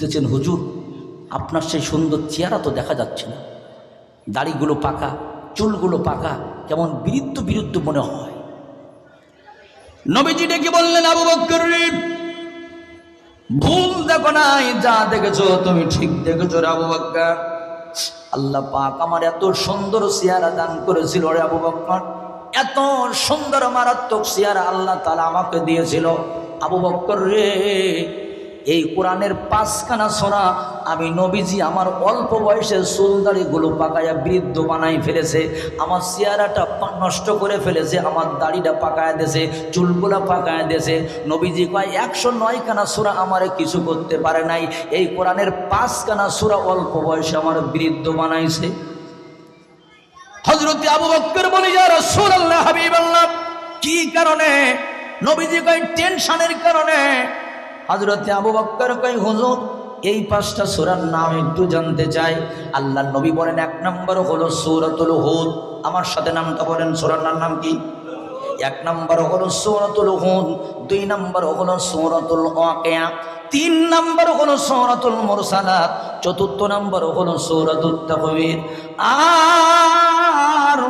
বলতেছেন, হুজুর আপনার সেই সুন্দর চেহারা তো দেখা যাচ্ছে না, দাড়িগুলো পাকা, চুলগুলো পাকা, কেমন বিরুদ্ধ বিরুদ্ধ মনে হয়। নবীজি ডেকে বললেন, আবু বকর ভুল দেখো নাই, যা দেখেছো তুমি ঠিক দেখেছো রে আবু বকর। আল্লাহ পাক আমার এত সুন্দর চেহারা দান করেছিল রে আবু বকর, এত সুন্দর মারাত্মক চেহারা আল্লাহ তাআলা আমাকে দিয়েছিল আবু বকর রে। এই কোরআনের 5খানা সূরা আমি নবীজি আমার অল্প বয়সে চুলদাড়িগুলো পাকায়া বৃদ্ধ বানাই ফেলেছে, আমার চেহারাটা নষ্ট করে ফেলেছে, আমার দাড়িটা পাকায় দিয়েছে, চুলগুলা পাকায় দিয়েছে। নবীজি কয় 109খানা সূরা আমারে কিছু করতে পারে নাই, এই কোরআনের 5খানা সূরা অল্প বয়সে আমার বৃদ্ধ বানাইছে। হযরত আবু বকর বলে, ইয়া রাসূলুল্লাহ, হাবিবাল্লাহ, কি কারণে? নবীজি কয় টেনশনের কারণে। হযরত আবু বকর কয়, হুজুর এই 5টা সূরার নাম একটু জানতে চাই। আল্লাহর নবী বলেন, 1 নম্বর হলো সূরাতুল হুদ। আমার সাথে নামটা বলেন, সূরার নাম কি? 1 নম্বর হলো সূরাতুল হুদ, 2 নম্বর হলো সূরাতুল ওয়াকিয়া, 3 নম্বর হলো সূরাতুল মুরসালাত, 4 নম্বর হলো সূরাতুত তাকবীর, আর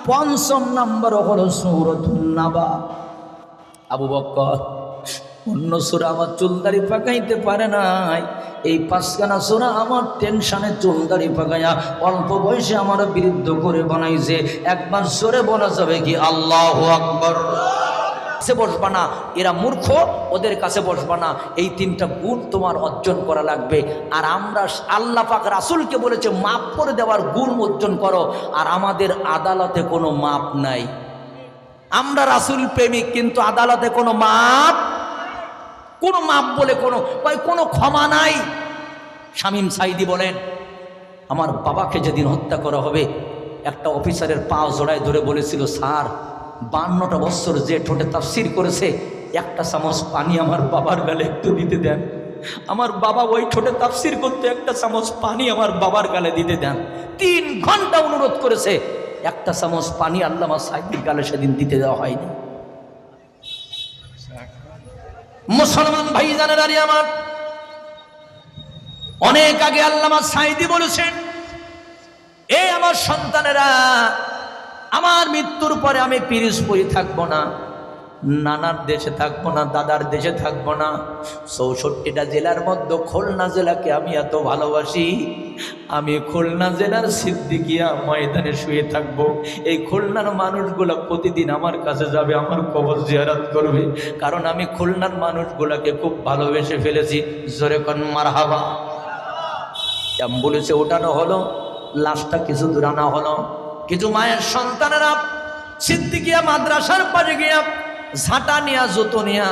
5ম নম্বর হলো সূরাতুন নাবা। আবু বকর অন্য সূরা আমার চুলদাড়ি পাকাইতে পারে নাই, এই 5খানা সূরা আমার টেনশনে চুলদাড়ি পাকাইয়া অল্প বয়সে আমার বিরুদ্ধ করে বানাইছে। একবার জোরে বলা যাবে কি আল্লাহু আকবার? কাছে বসবা না, এরা মূর্খ, ওদের কাছে বসবা না। এই 3টা গুণ তোমার অর্জন করা লাগবে। আর আমরা আল্লাহ পাক রাসূলকে বলেছে মাফ করে দেওয়ার গুণ অর্জন করো, আর আমাদের আদালতে কোনো মাপ নাই। আমরা রাসূল প্রেমিক, কিন্তু আদালতে কোনো মাপ বলে কোনো ক্ষমা নাই। শামীম সাঈদী বলেন, আমার বাবাকে যেদিন হত্যা করা হবে, একটা অফিসারের পা জড়ায় ধরে বলেছিল, স্যার 52টা বছর যে ঠোঁটে তাফসীর করেছে, 1টা চামচ পানি আমার বাবার গালে একটু দিতে দেন। আমার বাবা ওই ঠোঁটে তাফসীর করতে, 1টা চামচ পানি আমার বাবার গালে দিতে দেন। 3 ঘন্টা অনুরোধ করেছে, 1টা চামচ পানি আল্লামা সাঈদীর গালে সেদিন দিতে দেওয়া হয়নি। মুসলমান ভাইজানেরা আমার, অনেক আগে আল্লামা সাঈদী বলেছেন, এ আমার সন্তানেরা, আমার মৃত্যুর পরে আমি পিরোজপুরে থাকবো না, নানার দেশে থাকবো না, দাদার দেশে থাকবো না, 64টা জেলার মধ্যে খুলনা জেলাকে আমি এত ভালোবাসি, আমি খুলনা জেলার সিদ্দিকিয়া ময়দানে শুয়ে থাকবো। এই খুলনার মানুষগুলা প্রতিদিন আমার কাছে যাবে, আমার কবর জিয়ারত করবে, কারণ আমি খুলনার মানুষগুলাকে খুব ভালোবেসে ফেলেছি। জোরে কোন মারহাবা। অ্যাম্বুলেন্সে ওঠানো হলো, লাশটা কিছু দূর আনা হলো। কিছু মায়ের সন্তানেরা সিদ্দিকিয়া মাদ্রাসার পাশে গিয়া ঝাঁটা নিয়া, জুতো নিয়া,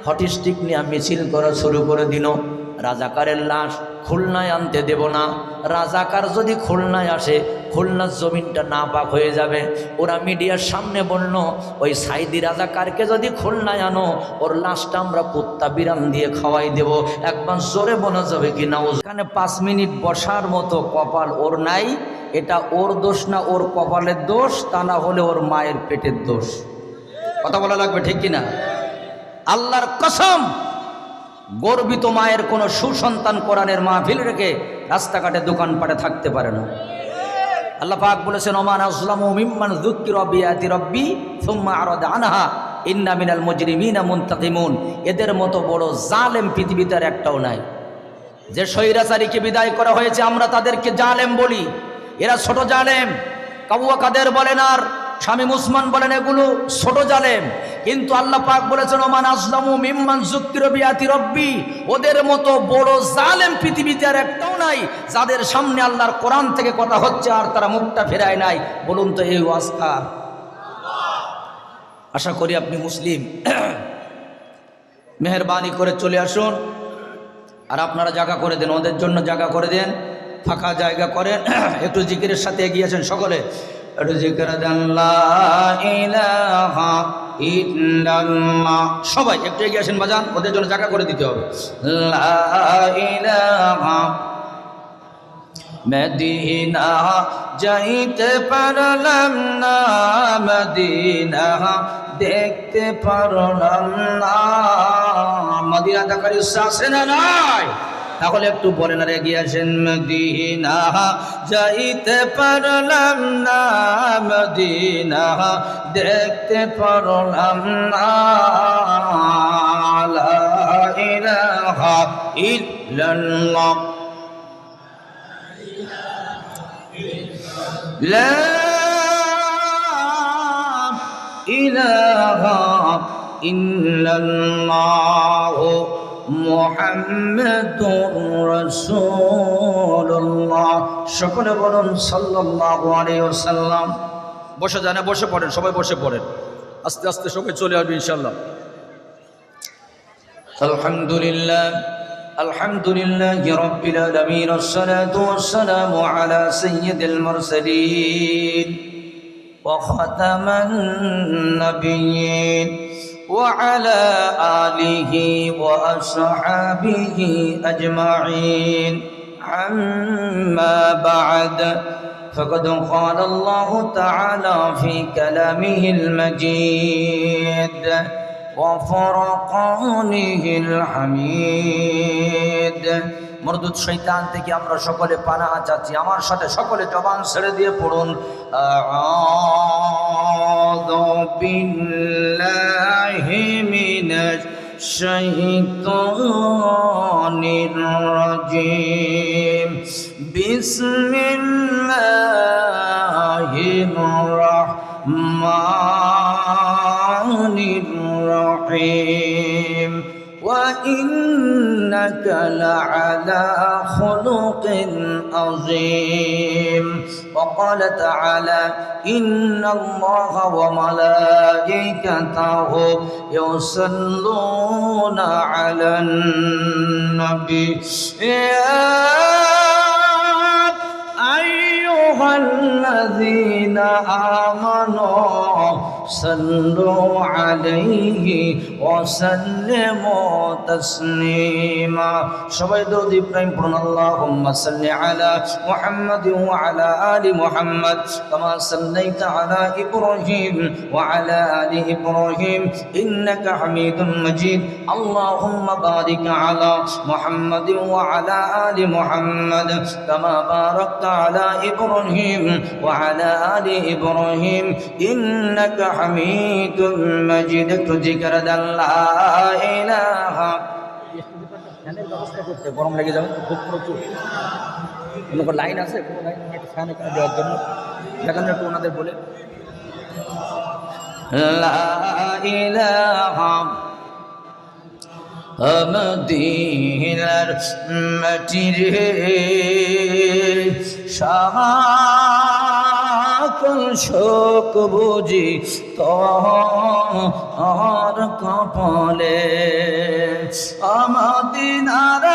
হটস্টিক নিয়া মিছিল করা শুরু করে দিল। রাজাকারের লাশ খুলনায় আনতে দেব না, রাজাকার যদি খুলনায় আসে খুলনার জমিনটা নাপাক হয়ে যাবে। ওরা মিডিয়ার সামনে বলল, ওই সাঈদী রাজাকারকে যদি খুলনায় আনো, ওর লাশটা আমরা কুত্তা বিড়াল দিয়ে খাওয়াই দেব। একবার জোরে বলা যাবে কি না? ওখানে 5 মিনিট বসার মতো কপাল ওর নাই। এটা ওর দোষ না, ওর কপালের দোষ, তা না হলে ওর মায়ের পেটের দোষ। কথা বলা লাগবে, ঠিক কিনা? আল্লাহর কসম, গর্বিত মায়ের কোনো সুসন্তান কোরআনের মাহফিল রেখে রাস্তাঘাটে দোকানপাটে থাকতে পারে না। আল্লাহ পাক বলেছেন, ওমান আযলামু মিম্মান যুক্কিরা বিআয়াতি রাব্বি সুম্মা আরাদা আনহা ইন্না মিনাল মুজরিমিনা মুনতাকিমুন। এদের মতো বড় জালেম পৃথিবীতে আর একটাও নাই। যে স্বৈরাচারীকে বিদায় করা হয়েছে, আমরা তাদেরকে জালেম বলি, এরা ছোট জালেম। কাবুয়া কাদের বলেন আর শামীম উসমান বলেন, এগুলো ছোট জালেম। কিন্তু আল্লাহ পাক বলেছেন, ওমান আযলামু মিম্মান যুক্কিরা বিআয়াতি রাব্বি, ওদের মতো বড় জালেম পৃথিবীতে আর একটাও নাই, যাদের সামনে আল্লাহর কোরআন থেকে কথা হচ্ছে আর তারা মুখটা ফেরায় নাই। বলুন তো এই ওয়াজ কার? আশা করি আপনি মুসলিম। মেহেরবানি করে চলে আসুন, আর আপনারা জায়গা করে দেন, ওদের জন্য জায়গা করে দেন, ফাঁকা জায়গা করেন। একটু জিকিরের সাথে এগিয়েছেন সকলে, একটু জিকির দেন, লা ইলাহা ইল্লাল্লাহ। সবাই একটু এগিয়ে আসেন বাজান, ওদের জন্য জায়গা করে দিতে হবে। লা ইলাহা, মদিনা যাইতে পারলাম না, মদিনা দেখতে পারলাম না। মদিনা দেখার ইচ্ছা আছে না নাই? তাহলে একটু বলেন আর এগিয়ে আসেন। মদিনা যাইতে পারলাম না, মদিনা দেখতে পারলাম না, লা ইলাহা ইল্লাল্লাহ লা ইলাহা ইল্লাল্লাহ মুহাম্মাদুর রাসূলুল্লাহ। সকলে বলুন সাল্লাল্লাহু আলাইহি ওয়াসাল্লাম। বসে যান, বসে পড়েন, সবাই বসে পড়েন, আস্তে আস্তে সবাই চলে আসবে ইনশাআল্লাহ। আলহামদুলিল্লাহ আলহামদুলিল্লাহি রাব্বিল আলামিন, আসসালাতু ওয়াসসালামু আলা সাইয়্যিদিল মুরসালিন ওয়া খাতামান নাবিয়্যিন ওয়া আলা আলিহি ওয়া আসহাবিহি আজমাইন। আম্মা বা'দ, فقد قال الله تعالى في كلامه المجيد وفرقانه الحميد। মরদুদ শয়তান থেকে আমরা সকলে পানাহ চাচ্ছি। আমার সাথে সকলে জবান ছেড়ে দিয়ে পড়ুন, আউযু বিল্লাহি মিনাশ শাইতানির রাজিম, বিসমিল্লাহির রাহমানির রহিম। وإنك لعلى خلق عظيم. وقال تعالى إن الله وملائكته يصلون على النبي يا أيها الذين آمنوا صلوا عليه وسلموا تسليما। সবাই দরুদ ইব্রাহিম পড়ুন, আল্লাহুম্মা সাল্লি আলা মুহাম্মাদ ওয়া আলা আলি মুহাম্মাদ কামা সাল্লাইতা আলা ইব্রাহিম ওয়া আলা আলি ইব্রাহিম ইন্নাকা হামিদুম মাজিদ। আল্লাহুম্মা বারিক আলা মুহাম্মাদ ওয়া আলা আলি মুহাম্মাদ কামা বারাকতা আলা ইব্রাহিম ওয়া আলা আলি ইব্রাহিম ইন্নাকা হামিদুম মাজিদ। একটু জিকির লা ইলাহা। ফ্যানের ব্যবস্থা করতে, গরম লেগে যাবে তো, খুব প্রচুর। কোনো লাইন আছে, কোনো লাইন একটা ফ্যান এখানে দেওয়ার জন্য দেখেন একটু ওনাদের বলে। লা ইলাহা মদিনার মাটিরে সকল শোক বুঝি তোর কপালে, মদিনার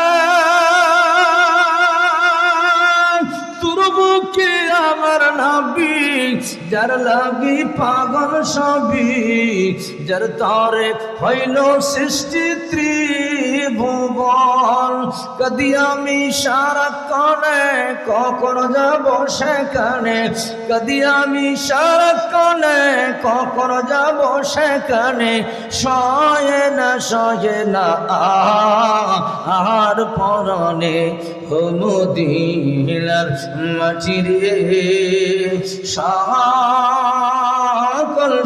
তোর বুকে আমার নবী, যার লাগি পাগল সবই, যার তরে হইল সৃষ্টি ত্রিভুবন। কদি আমি সারাক্ষণে কখন যাব সেখানে, কদি আমি সারাক্ষণে কখন যাব সেখানে, সয়ে না আর পরনে মদিনার মাটিরে সকল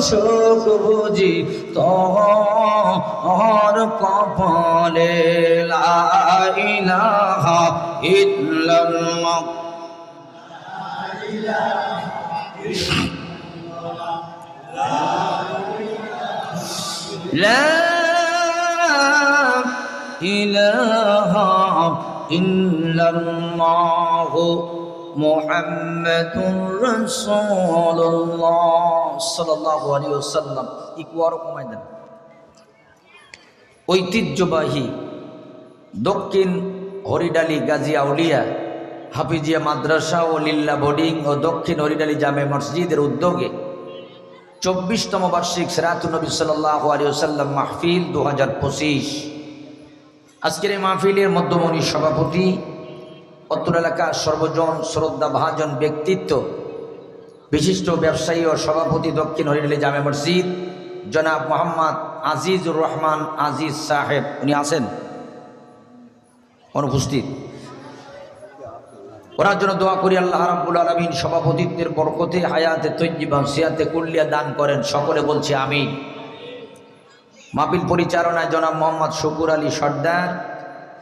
শোক বুঝি তোর কপালে। লা ইলাহা ইল্লাল্লাহ লা ইলাহা ইল্লাল্লাহ মুহাম্মাদুর রাসূলুল্লাহ সাল্লাল্লাহু আলাইহি ওয়াসাল্লাম। একটু আরো কমাই দেন। ঐতিহ্যবাহী দক্ষিণ হরিডালি গাজী আউলিয়া হাফিজিয়া মাদ্রাসা ও লিল্লা বোর্ডিং ও দক্ষিণ হরিডালি জামে মসজিদের উদ্যোগে 24তম বার্ষিক সিরাতুন নবী সাল্লাল্লাহু আলাইহি ওয়াসাল্লাম মাহফিল 2025। আজকের এই মাহফিলের মধ্যমণি সভাপতি, অত্র এলাকার সর্বজন শ্রদ্ধা ভাজন ব্যক্তিত্ব, বিশিষ্ট ব্যবসায়ী ও সভাপতি দক্ষিণ হরিডালি জামে মসজিদ জনাব মোহাম্মদ আজিজুর রহমান আজিজ সাহেব। উনি আছেন? অনুপস্থিত। ওনার জন্য দোয়া করি আল্লাহ রাব্বুল আলামিন সভাপতিত্বের বরকতে হায়াতে তৈয়্যিবা সিয়াতে কুল্লিয়া দান করেন, সকলে বলছি আমিন। মাহফিল পরিচালনায় জনাব মোহাম্মদ শুকুর আলী সর্দার,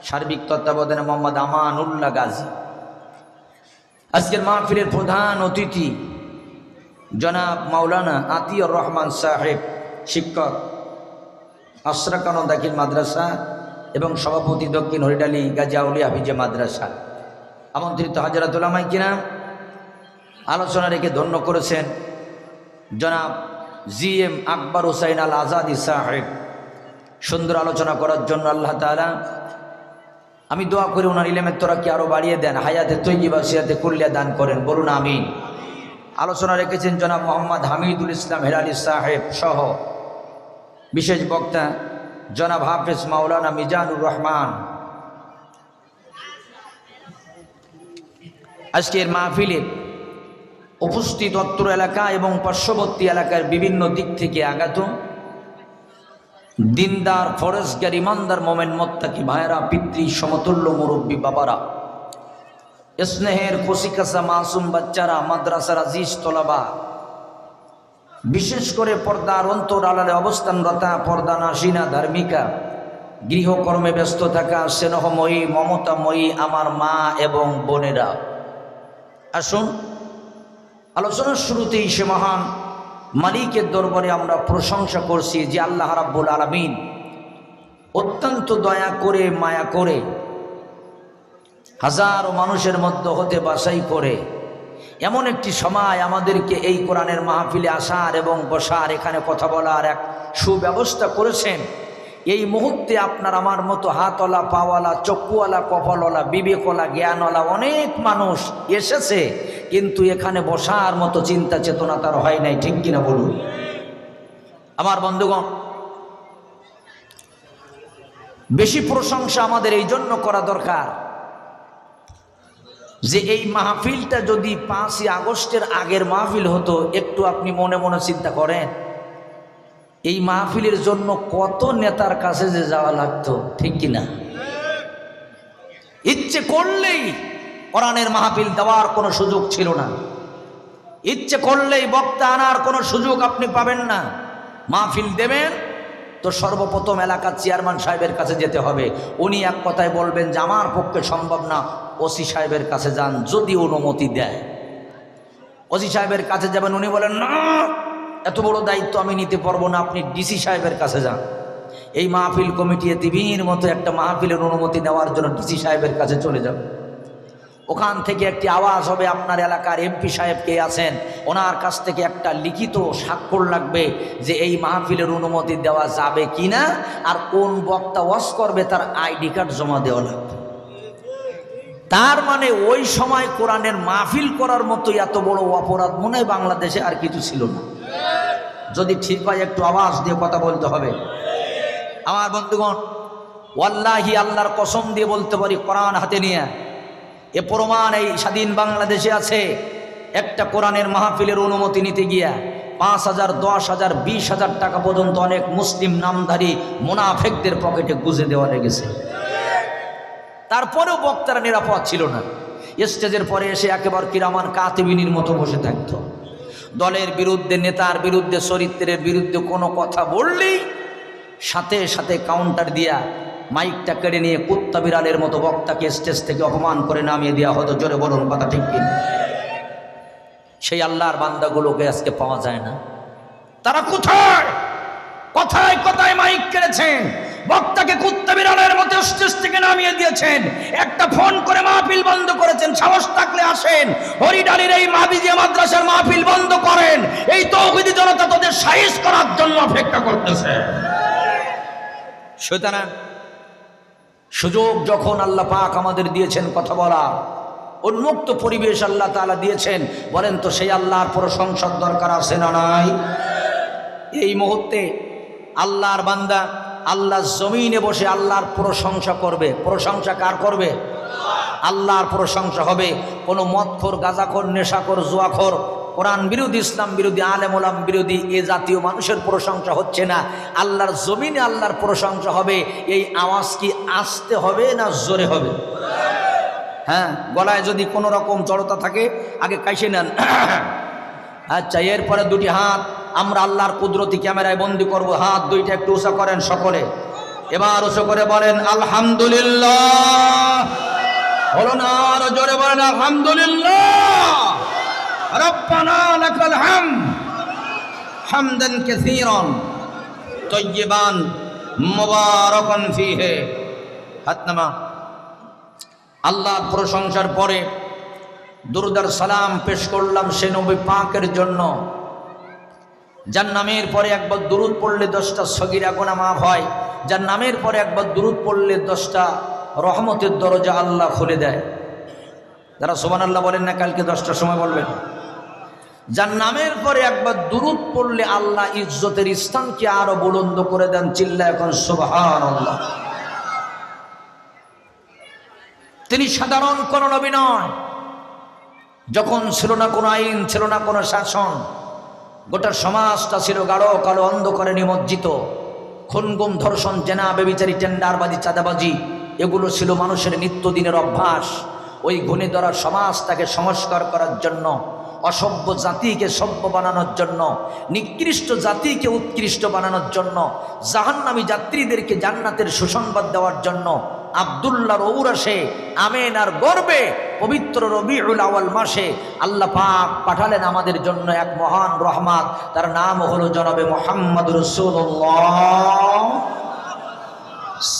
সার্বিক তত্ত্বাবধানে মোহাম্মদ আমানুল্লাহ গাজী। আজকের মাহফিলের প্রধান অতিথি জনাব মাওলানা আতিউর রহমান সাহেব, শিক্ষক আশরাকান দাখিল মাদ্রাসা এবং সভাপতি দক্ষিণ হরিডালি গাজী আউলিয়া হাফিজে মাদ্রাসা। আমন্ত্রিত হাজরাত উলামায়ে কিরাম, আলোচনা রেখে ধন্য করেছেন জনাব জিএম আকবর হুসাইন আল আজাদি সাহেব। সুন্দর আলোচনা করার জন্য আল্লাহ তাআলা, আমি দোয়া করি ওনার ইলমের তরাক্কি আরও বাড়িয়ে দেন, হায়াতে তৈয়্যিবা সিয়াতে কুল্লিয়া দান করেন, বলুন আমিন। আলোচনা রেখেছেন জনাব মোহাম্মদ হামিদুল ইসলাম হেলালি সাহেব সহ বিশেষ বক্তা জনাব হাফেজ মাওলানা মিজানুর রহমান। আজকের মাহফিলে উপস্থিত অত্র এলাকা এবং পার্শ্ববর্তী এলাকার বিভিন্ন দিক থেকে আগত দিনদার, ফরেজগার, ইমানদার, মোমেন, মোত্তাকি ভাইয়েরা, পিতৃ সমতুল্য মুরব্বী বাবারা, স্নেহের কচিকাঁচা মাসুম বাচ্চারা, মাদ্রাসার আজিজ তোলাবা, বিশেষ করে পর্দার অন্তর আড়ালে অবস্থানরতা পর্দা নাসিনা ধার্মিকা, গৃহকর্মে ব্যস্ত থাকা স্নেহময়ী মমতাময়ী আমার মা এবং বোনেরা, আসুন আলোচনার শুরুতেই সে মহান মালিকের দরবারে আমরা প্রশংসা করছি যে আল্লাহ রাব্বুল আলামিন অত্যন্ত দয়া করে মায়া করে হাজারো মানুষের মধ্যে হতে বাছাই করে এমন একটি সময় আমাদেরকে এই কোরআনের মাহফিলে আসার এবং বসার, এখানে কথা বলার এক সুব্যবস্থা করেছেন। এই মুহূর্তে আপনার আমার মতো হাতওয়ালা, পাওয়ালা, চক্ষুওয়ালা, কপালওয়ালা, বিবেকওয়ালা, জ্ঞানওয়ালা অনেক মানুষ এসেছে, কিন্তু এখানে বসার মতো চিন্তা চেতনা তার হয় নাই, ঠিক কিনা বলুন? আমার বন্ধুগণ, বেশি প্রশংসা আমাদের এই জন্য করা দরকার যে এই মাহফিলটা যদি 5ই আগস্টের আগের মাহফিল হতো, একটু আপনি মনে মনে চিন্তা করেন এই মাহফিলের জন্য কত নেতার কাছে যে যাওয়া লাগতো, ঠিক কিনা? ইচ্ছে করলেই কোরআনের মাহফিল দেওয়ার কোনো সুযোগ ছিল না, ইচ্ছে করলেই বক্তা আনার কোনো সুযোগ আপনি পাবেন না। মাহফিল দেবেন তো সর্বপ্রথম এলাকার চেয়ারম্যান সাহেবের কাছে যেতে হবে, উনি এক কথায় বলবেন যে আমার পক্ষে সম্ভব না, ওসি সাহেবের কাছে যান, যদি অনুমতি দেয়। ওসি সাহেবের কাছে যাবেন, উনি বলেন না এত বড় দায়িত্ব আমি নিতে পারবো না, আপনি ডিসি সাহেবের কাছে যান। এই মাহফিল কমিটি টিভির মতো একটা মাহফিলের অনুমতি নেওয়ার জন্য ডিসি সাহেবের কাছে চলে যান। ওখান থেকে একটি আওয়াজ হবে আপনার এলাকার এমপি সাহেব কে আছেন, ওনার কাছ থেকে একটা লিখিত স্বাক্ষর লাগবে যে এই মাহফিলের অনুমতি দেওয়া যাবে কিনা, আর কোন বক্তা ওয়াজ করবে তার আইডি কার্ড জমা দেওয়া লাগবে। তার মানে ওই সময় কোরআনের মাহফিল করার মতো এত বড় অপরাধ মনে হয় বাংলাদেশে আর কিছু ছিল না। যদি ঠিক হয় একটু আওয়াজ দিয়ে কথা বলতে হবে। আমার বন্ধুগণ, ওয়াল্লাহি আল্লাহর কসম দিয়ে বলতে পারি, কোরআন হাতে নিয়ে এ প্রমাণ এই স্বাধীন বাংলাদেশে আছে। একটা কোরআনের মাহফিলের অনুমতি নিতে গিয়া 5,000, 10,000, 20,000 টাকা পর্যন্ত অনেক মুসলিম নামধারী মুনাফিকদের পকেটে গুজে দেওয়া লেগেছে। তারপরেও বক্তারা নিরাপদ ছিল না, স্টেজের পরে এসে একেবারে কিরামান কাতিবিনের মতো বসে থাকত। দলের বিরুদ্ধে, নেতার বিরুদ্ধে, চরিত্রের বিরুদ্ধে কোনো কথা বললেই সাথে সাথে কাউন্টার দিয়া মাইকটা কেড়ে নিয়ে কুত্তা বিড়ালের মতো বক্তাকে স্টেজ থেকে অপমান করে নামিয়ে দেওয়া হতো। জোরে বলুন কথা ঠিক কিনা? সেই আল্লাহর বান্দাগুলোকে আজকে পাওয়া যায় না। তারা কোথায়? কথায় কথায় মাইক কেড়েছেন, বক্তাকে কুত্তা বিড়ালের মতো স্টেজ থেকে নামিয়ে দিয়েছেন, একটা ফোন করে মাহফিল বন্ধ করেছেন। সাহস থাকলে আসেন, হরিডালির এই মাহফিজিয়া মাদ্রাসার মাহফিল বন্ধ করেন। এই তৌহিদি জনতা তোদের সাইজ করার জন্য অপেক্ষা করতেছে। সুতরাং সুযোগ যখন আল্লাহ পাক আমাদের দিয়েছেন কথা বলার, উন্মুক্ত পরিবেশ আল্লাহ তাআলা দিয়েছেন, বলেন তো সেই আল্লাহর প্রশংসার দরকার আছে না নাই? এই মুহূর্তে আল্লাহর বান্দা আল্লাহর জমিনে বসে আল্লাহর প্রশংসা করবে। প্রশংসা কার করবে? আল্লাহর প্রশংসা হবে। কোনো মদখোর, গাঁজাখোর, নেশাখোর, জুয়াখোর কোরআন বিরোধী, ইসলাম বিরোধী, আলেম ওলাম বিরোধী এ জাতীয় মানুষের প্রশংসা হচ্ছে না। আল্লাহর জমিনে আল্লাহর প্রশংসা হবে। এই আওয়াজ কি আস্তে হবে না জোরে হবে? হ্যাঁ, গলায় যদি কোনো রকম জড়তা থাকে আগে কাশি নেন। আচ্ছা, এরপরে দুটি হাত আমরা আল্লাহর কুদরতি ক্যামেরায় বন্দি করব। হাত দুইটা একটু উঁচা করেন সকলে। এবার উঁচু করে বলেন আলহামদুলিল্লাহ। হলো না? আরো জোরে বলেন আলহামদুলিল্লাহ। রব্বানা লাকাল হামদ হামদান কাসীরান তাইয়িবান মুবারাকান ফীহি। হাত নামা। আল্লাহর প্রশংসার পরে দুরূদ আর সালাম পেশ করলাম সে নবী পাকের জন্য যার নামের পরে একবার দুরূদ পড়লে 10টা সগীরা গুনাহ মাফ হয়, যার নামের পরে একবার দুরূদ পড়লে 10টা রহমতের দরজা আল্লাহ খুলে দেয়। যারা সুবহানাল্লাহ বলেন না কালকে 10টার সময় বলবেন। যার নামের পরে একবার দুরূদ পড়লে আল্লাহ ইজ্জতের স্থানকে আরো বুলন্দ করে দেন। চিল্লায় এখন সুবহানাল্লাহ। তিনি সাধারণ কোন নবী নয়। যখন ছিল না কোনো আইন, ছিল না কোনো শাসন, গোটা সমাজটা ছিল গাঢ় কালো অন্ধকারে নিমজ্জিত। খুন গুম ধর্ষণ জেনা বেবিচারি টেন্ডারবাজি চাঁদাবাজি এগুলো ছিল মানুষের নিত্যদিনের অভ্যাস। ওই ঘুণে ধরা সমাজটাকে সংস্কার করার জন্য, অসভ্য জাতিকে সভ্য বানানোর জন্য, নিকৃষ্ট জাতিকে উৎকৃষ্ট বানানোর জন্য, জাহান্নামী যাত্রীদেরকে জান্নাতের সুসংবাদ দেওয়ার জন্য আব্দুল্লাহর ঔরাসে আমেন আর গর্বে পবিত্র রবিউল আউয়াল মাসে আল্লাহ পাক পাঠালেন আমাদের জন্য এক মহান রহমত। তার নাম হলো জনাবে মুহাম্মদ রাসূলুল্লাহ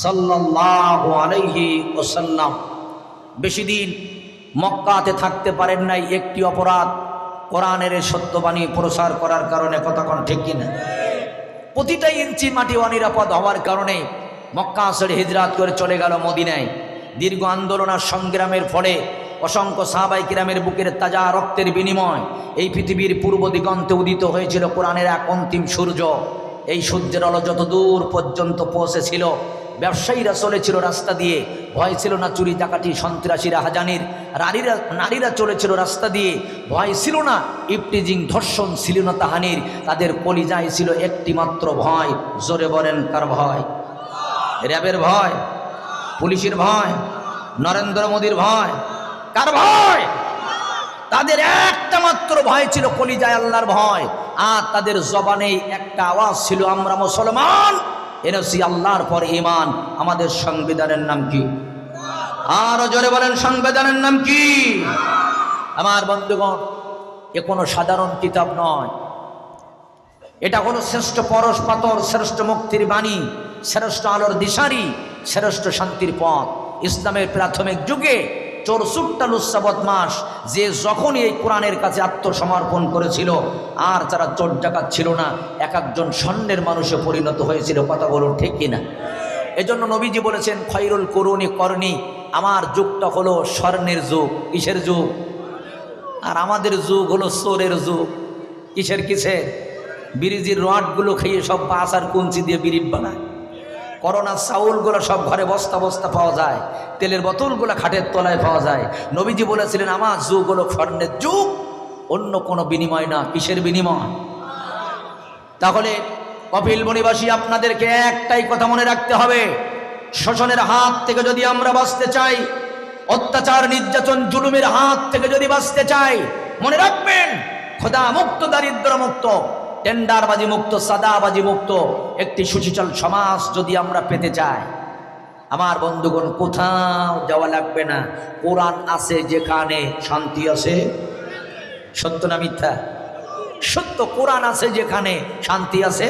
সাল্লাল্লাহু আলাইহি ওয়াসাল্লাম। বেশি দিন মক্কাতে থাকতে পারেন নাই, একটি অপরাধ কোরআনের সত্যবাণী প্রচার করার কারণে। কথা কোন ঠিক কিনা? প্রতিটা ইঞ্চি মাটি অনিরাপদ হওয়ার কারণে মক্কা ছেড়ে হিজরাত করে চলে গেল মদিনায়। দীর্ঘ আন্দোলন আর সংগ্রামের ফলে অসংখ্য সাহাবায়ে কিরামের বুকের তাজা রক্তের বিনিময় এই পৃথিবীর পূর্ব দিগন্তে উদিত হয়েছিল কোরআনের এক অন্তিম সূর্য। এই সূর্যের আলো যত দূর পর্যন্ত পৌঁছেছিল, ব্যবসায়ীরা চলেছিল রাস্তা দিয়ে, ভয় ছিল না চুরি ডাকাতি সন্ত্রাসী রাহাজানির। নারীরা চলেছিল রাস্তা দিয়ে, ভয় ছিল না ইফটিজিং ধর্ষণ শ্লীলতাহানির। তাদের কলিজায় ছিল একটি মাত্র ভয়। জোরে বলেন কার ভয়? র্যাবের ভয়, পুলিশের ভয়, নরেন্দ্র মোদীর ভয়? কার ভয়? তাদের একটা মাত্র ভয় ছিল, কলিজায় আল্লাহর ভয়। আর তাদের জবানে একটা আওয়াজ ছিল, আমরা মুসলমান, এনেছি আল্লাহর পর ঈমান। আমাদের সংবিধানের নাম কি? আরো জোরে বলেন, সংবিধানের নাম কি? আমার বন্ধুগণ, এ কোনো সাধারণ কিতাব নয়। এটা হলো শ্রেষ্ঠ পরশ পাথর, শ্রেষ্ঠ মুক্তির বাণী, শ্রেষ্ঠ আলোর দিশারি, শ্রেষ্ঠ শান্তির পথ। ইসলামের প্রাথমিক যুগে 64টা লুচ্ছা বদমাস যে যখনই এই কোরআনের কাছে আত্মসমর্পণ করেছিল, আর যারা চোর ডাকাত ছিল না, এক একজন স্বর্ণের মানুষে পরিণত হয়েছিল। কথা বলুন ঠিক কিনা? এজন্য নবীজি বলেছেন, খৈরুল কুরুনি করনি, আমার যুগটা হলো স্বর্ণের যুগ। কিসের যুগ? আর আমাদের যুগ হলো চোরের যুগ। কিসের? বিরিজির রডগুলো খেয়ে সব বাস আর কুঞ্চি দিয়ে বিরিট বানায়। করোনার চাউলগুলো সব ঘরে বস্তা বস্তা পাওয়া যায়, তেলের বোতলগুলো খাটের তলায় পাওয়া যায়। নবীজি বলেছিলেন, আমার যুগ হলো স্বর্ণের যুগ, অন্য কোনো বিনিময় না। কিসের বিনিময়? তাহলে কপিলবনিবাসী, আপনাদেরকে একটাই কথা মনে রাখতে হবে, শোষণের হাত থেকে যদি আমরা বাঁচতে চাই, অত্যাচার নির্যাতন জুলুমের হাত থেকে যদি বাঁচতে চাই, মনে রাখবেন, খোদা মুক্ত, দারিদ্র মুক্ত, টেন্ডারবাজি মুক্ত, সাদাবাজি মুক্ত একটি সুশীতল সমাজ যদি আমরা পেতে চাই, আমার বন্ধুগণ, কোথাও যাওয়া লাগবে না। কোরআন আছে যেখানে শান্তি আছে। সত্য না মিথ্যা? সত্য। কোরআন আছে যেখানে শান্তি আছে।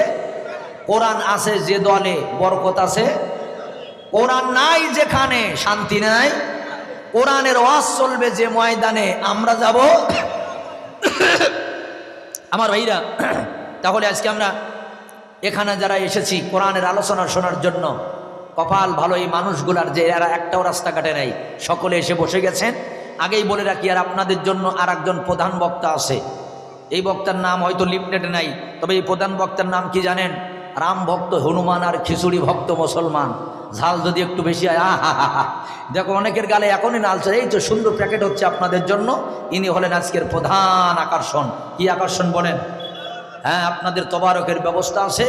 কোরআন আছে যে দলে বরকত আছে। কোরআন নাই যেখানে শান্তি নাই। কোরআনের ওয়াজ চলবে যে ময়দানে আমরা যাব। আমার ভাইরা, তাহলে আজকে আমরা এখানে যারা এসেছি কোরআনের আলোচনা শোনার জন্য, কপাল ভালো এই মানুষগুলার যে এরা একটাও রাস্তাঘাটে নাই, সকলে এসে বসে গেছেন। আগেই বলে রাখি, আর আপনাদের জন্য আর একজন প্রধান বক্তা আছে। এই বক্তার নাম হয়তো লিফলেটে নাই, তবে এই প্রধান বক্তার নাম কি জানেন? রাম ভক্ত হনুমান আর খিচুড়ি ভক্ত মুসলমান, ঝাল যদি একটু বেশি হয় দেখো অনেকের গালে এখনই নালছে। এই তো সুন্দর প্যাকেট হচ্ছে আপনাদের জন্য, ইনি হলেন আজকের প্রধান আকর্ষণ। কি আকর্ষণ বলেন? হ্যাঁ, আপনাদের তবারকের ব্যবস্থা আছে।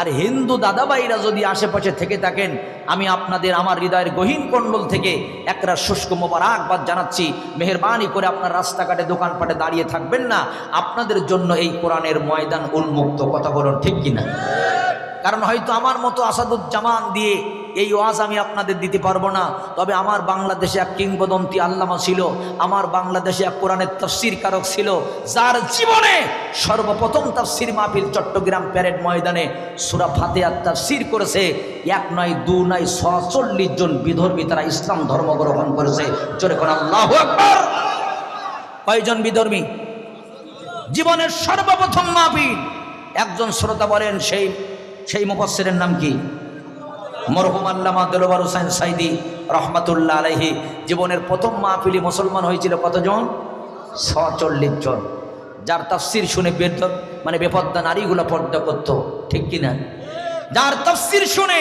আর হিন্দু দাদাভাইরা যদি আশেপাশে থেকে থাকেন, আমি আপনাদের আমার হৃদয়ের গহীন কণ্ডল থেকে একটা শুষ্ক মোবারকবাদ জানাচ্ছি। মেহেরবানি করে আপনার রাস্তাঘাটে দোকানপাটে দাঁড়িয়ে থাকবেন না, আপনাদের জন্য এই কোরআনের ময়দান উন্মুক্ত। কথা বলুন ঠিক কিনা? কারণ হয়তো আমার মতো আসাদুজ্জামান দিয়ে এই ওয়াজ আমি আপনাদের দিতে পারবো না, তবে আমার বাংলাদেশে এক কিংবদন্তি আল্লামা ছিল, আমার বাংলাদেশে এক কোরআনের তাফসীর কারক ছিল, যার জীবনে সর্বপ্রথম তাফসীর মাহফিল চট্টগ্রাম প্যারেড ময়দানে সূরা ফাতিহা তাফসীর করেছে। এক নয়, দু নয়, 46 জন বিধর্মী তারা ইসলাম ধর্ম গ্রহণ করেছে। জোরে কোন আল্লাহু আকবার। কয়জন বিধর্মী? জীবনের সর্বপ্রথম মাহফিল। একজন শ্রোতা বলেন সেই মুফাসসিরের নাম কি? মরহুম আল্লামা দেলোয়ার হোসেন সাইদি রহমাতুল্লাহ আলাইহি। জীবনের প্রথম মাহফিলে মুসলমান হয়েছিল কতজন? 46 জন। যার তাফসীর শুনে বেপর্দা নারীগুলা পর্দা করতো, ঠিক কিনা? যার তাফসীর শুনে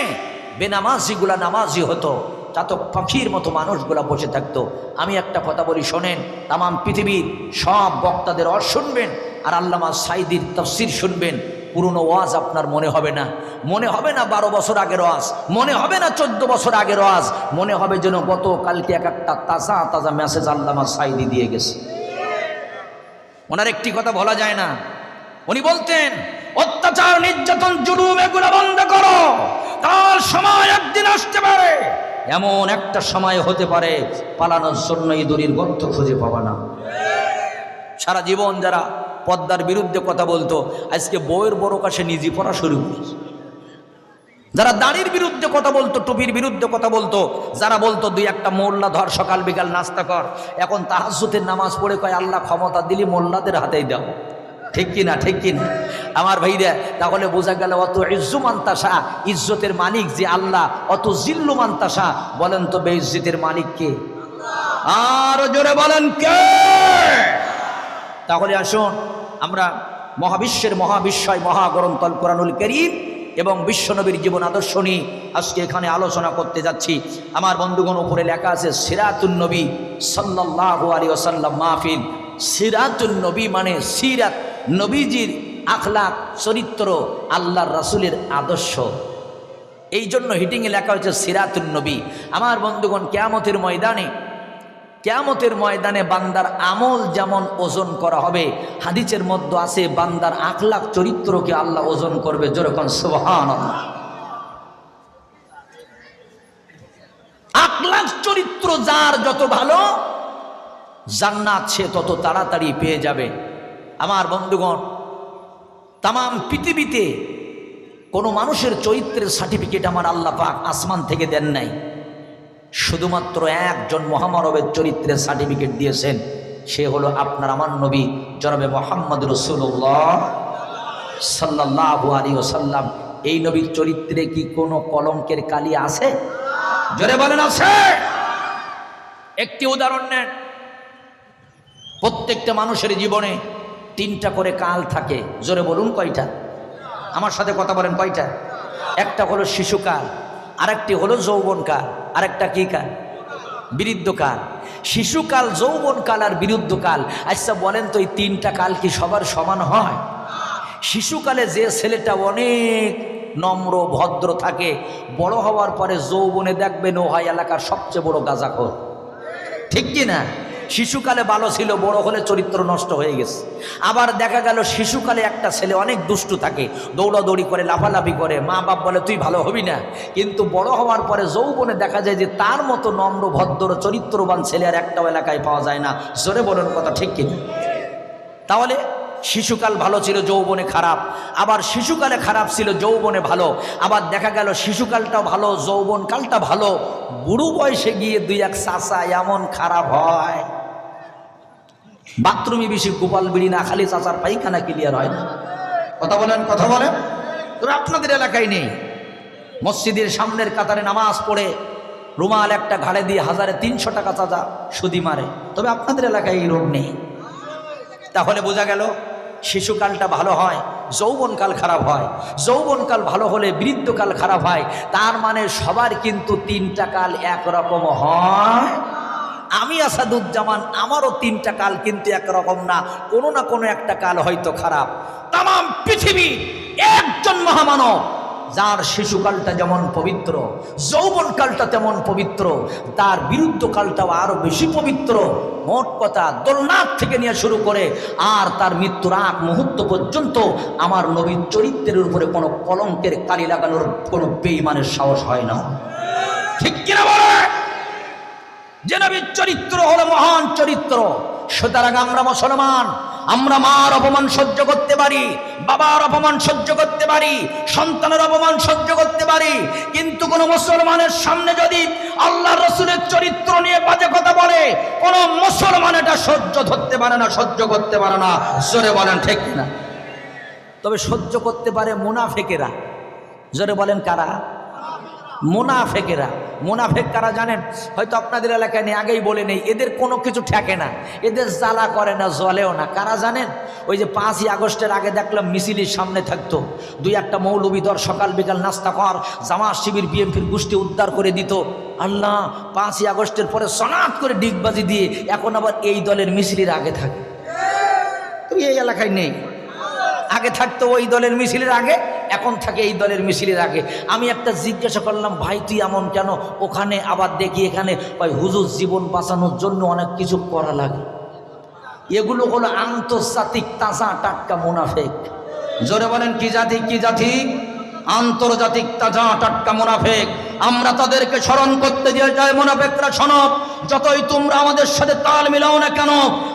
বেনামাজিগুলা নামাজি হতো, চাতক পাখির মতো মানুষগুলা বসে থাকতো। আমি একটা কথা বলি, শোনেন, তামাম পৃথিবীর সব বক্তাদের ওয়াজ শুনবেন আর আল্লামা সাইদির তাফসীর শুনবেন, পুরনো ওয়াজ আপনার মনে হবে না। মনে হবে না 12 বছর আগের ওয়াজ, মনে হবে না 14 বছর আগের ওয়াজ, মনে হবে যেন গতকালকে একটা তাজা তাজা মেসেজ আল্লামা সাইদি দিয়ে গেছে। ওনার একটি কথা বলা যায় না, উনি বলতেন, অত্যাচার, নির্যাতন, জুলুম এগুলো বন্ধ করো, কাল সময় একদিন আসতে পারে, এমন একটা সময় হতে পারে পালানোর জন্য এই দড়ির গর্ত খুঁজে পাবা না। সারা জীবন যারা পদ্মার বিরুদ্ধে কথা বলতো, আজকে বইয়ের বড় কাছে নিজে পড়া শুরু করেছে। যারা দাড়ির বিরুদ্ধে কথা বলতো, টুপির বিরুদ্ধে কথা বলতো, যারা বলতো দুই একটা মোল্লা ধর, সকাল বিকাল নাস্তা কর, এখন তাহাজ্জুদের নামাজ পড়ে কয় আল্লাহ ক্ষমতা দিলি মোল্লাদের হাতেই দাও। ঠিক কিনা? ঠিক কিনা আমার ভাইরা? তাহলে বোঝা গেল অত ইজ্জু মান্তাসা, ইজ্জতের মালিক যে আল্লাহ, অত জিল্লু মান্তাসা। বলেন তো বেইজ্জতের মালিক কে? আর জোরে বলেন কে? তাহলে আসুন আমরা মহাবিশ্বের মহাবিশ্বয় মহাগ্রন্থ আল কোরআনুল কারীম এবং বিশ্বনবীর জীবন আদর্শ নিয়ে আজকে এখানে আলোচনা করতে যাচ্ছি। আমার বন্ধুগণ, উপরে লেখা আছে সিরাতুন নবী সাল্লাল্লাহু আলাইহি ওয়াসাল্লাম মাহফিল। সিরাতুন নবী মানে সিরাত, নবীজির আখলাক, চরিত্র, আল্লাহর রাসূলের আদর্শ। এই জন্য হিটিংয়ে লেখা হয়েছে সিরাতুন নবী। আমার বন্ধুগণ, কিয়ামতের ময়দানে বান্দার আমল যেমন ওজন করা হবে, হাদিসের মধ্যে আছে বান্দার আখলাক চরিত্রকে আল্লাহ ওজন করবে। যেরকম সুবহানাল্লাহ। আখলাক চরিত্র যার যত ভালো, জান্নাত সে তত তাড়াতাড়ি পেয়ে যাবে। আমার বন্ধুগণ, তামাম পৃথিবীতে কোনো মানুষের চরিত্রের সার্টিফিকেট আমার আল্লাহ পাক আসমান থেকে দেন নাই, শুধুমাত্র একজন মহামানবের চরিত্রের সার্টিফিকেট দিয়েছেন, সে হলো আপনার আমার নবী জনাবে মুহাম্মদ রাসূলুল্লাহ সাল্লাল্লাহু আলাইহি ওয়াসাল্লাম। এই নবীর চরিত্রে কি কোনো কলঙ্কের কালি আছে? জোরে বলেন আছে? একটি উদাহরণ নেন। প্রত্যেকটা মানুষের জীবনে 3টা করে কাল থাকে। জোরে বলুন কয়টা? আমার সাথে কথা বলেন, কয়টা? একটা হলো শিশুকাল, আরেকটি হলো যৌবনকাল, আরেকটা কি কাল? বৃদ্ধকাল। শিশুকাল, যৌবনকাল আর বৃদ্ধকাল। আচ্ছা বলেন তো, এই 3টা কাল কি সবার সমান হয়? শিশুকালে যে ছেলেটা অনেক নম্র ভদ্র থাকে, বড় হওয়ার পরে যৌবনে দেখবেন ও হয় এলাকার সবচেয়ে বড় গাঁজাখোর। ঠিক কি না? শিশুকালে ভালো ছিল, বড় হলে চরিত্র নষ্ট হয়ে গেছে। আবার দেখা গেল শিশুকালে একটা ছেলে অনেক দুষ্টু থাকে, দৌড়াদৌড়ি করে, লাফালাফি করে, মা বাপ বলে তুই ভালো হবি না, কিন্তু বড় হওয়ার পরে যৌবনে দেখা যায় যে তার মতো নম্র ভদ্র চরিত্রবান ছেলে আর একটাও এলাকায় পাওয়া যায় না। জোরে বলুন কথা ঠিক কিনা? তাহলে শিশুকাল ভালো ছিল, যৌবনে খারাপ, আবার শিশুকালে খারাপ ছিল, যৌবনে ভালো, আবার দেখা গেল শিশুকালটা ভালো, যৌবনকালটা ভালো, বুড়ো বয়সে গিয়ে 2-1 চাচা এমন খারাপ হয়, বাথরুমে বেশি গোপাল বিড়ি না খালি চাচার পায়খানা ক্লিয়ার হয় না। কথা বলেন, কথা বলেন। তবে আপনাদের এলাকায় নেই। মসজিদের সামনের কাতারে নামাজ পড়ে রুমাল একটা ঘাড়ে দিয়ে 1300 টাকা চাচা সুদি মারে, তবে আপনাদের এলাকায় এই রোগ নেই। তাহলে বোঝা গেল শিশুকালটা ভালো হয়, যৌবনকাল খারাপ হয়। যৌবনকাল ভালো হলে বৃদ্ধকাল খারাপ হয়। তার মানে সবার কিন্তু 3টা কাল একরকম হয়। আমি আসাদুজ্জামান, আমারও 3টা কাল কিন্তু একরকম না, কোনো না কোনো একটা কাল হয়তো খারাপ। তাম পৃথিবী একজন মহামানব যার শিশুকালটা যেমন পবিত্র, যৌবনকালটা তেমন পবিত্র, তার বিরুদ্ধকালটাও আরো বেশি পবিত্র। মোট কথা দোলনাথ থেকে নিয়ে শুরু করে আর তার মৃত্যুর আগ মুহূর্ত পর্যন্ত আমার নবীর চরিত্রের উপরে কোনো কলঙ্কের কালি লাগানোর কোনো বেঈমানের সাহস হয় না। ঠিক কিনা বলে? যে নবীর চরিত্র হলো মহান চরিত্র। সুতরাং আমরা মুসলমান, আমরা মার অপমান সহ্য করতে পারি, বাবার অপমান সহ্য করতে পারি, সন্তানের অপমান সহ্য করতে পারি, কিন্তু কোন মুসলমানের সামনে যদি আল্লাহ রসুলের চরিত্র নিয়ে বাজে কথা বলে, কোন মুসলমান এটা সহ্য ধরতে পারে না, সহ্য করতে পারে না। জোরে বলেন ঠিক না? তবে সহ্য করতে পারে মুনাফেকেরা। জোরে বলেন কারা? মুনাফেকেরা। মুনাফেক কারা জানেন? হয়তো আপনাদের এলাকায় নেই, আগেই বলে নেই, এদের কোনো কিছু ঠেকে না, এদের জ্বালা করে না, জ্বলেও না। কারা জানেন? ওই যে 5ই আগস্টের আগে দেখলাম মিছিলের সামনে থাকতো 2-1টা মৌলবী দর, সকাল বিকাল নাস্তা কর, জামাত শিবির বিএনপির গোষ্ঠী উদ্ধার করে দিত। আল্লাহ, 5ই আগস্টের পরে সনাত করে ডিগবাজি দিয়ে এখন আবার এই দলের মিছিলের আগে থাকে। তুমি এই এলাকায় নেই, আগে থাকতো ওই দলের মিছিলের আগে, এখন থাকে এই দলের মিছিলের আগে। আমি একটা জিজ্ঞাসা করলাম, ভাই তুই এমন কেন? ওখানে আবার দেখি এখানে, ভাই হুজুর জীবন বাঁচানোর জন্য অনেক কিছু করা লাগে। এগুলো হলো আন্তর্জাতিক তাজা টাটকা মুনাফেক। জোরে বলেন কি জাতি? কি জাতি? আন্তর্জাতিক তাজা টাটকা মুনাফেক। আমরা তাদেরকে স্মরণ করতে দিয়ে যাই, মুনাফেকরা শোনো, যতই তোমরা আমাদের সাথে তাল মিলাও না কেন,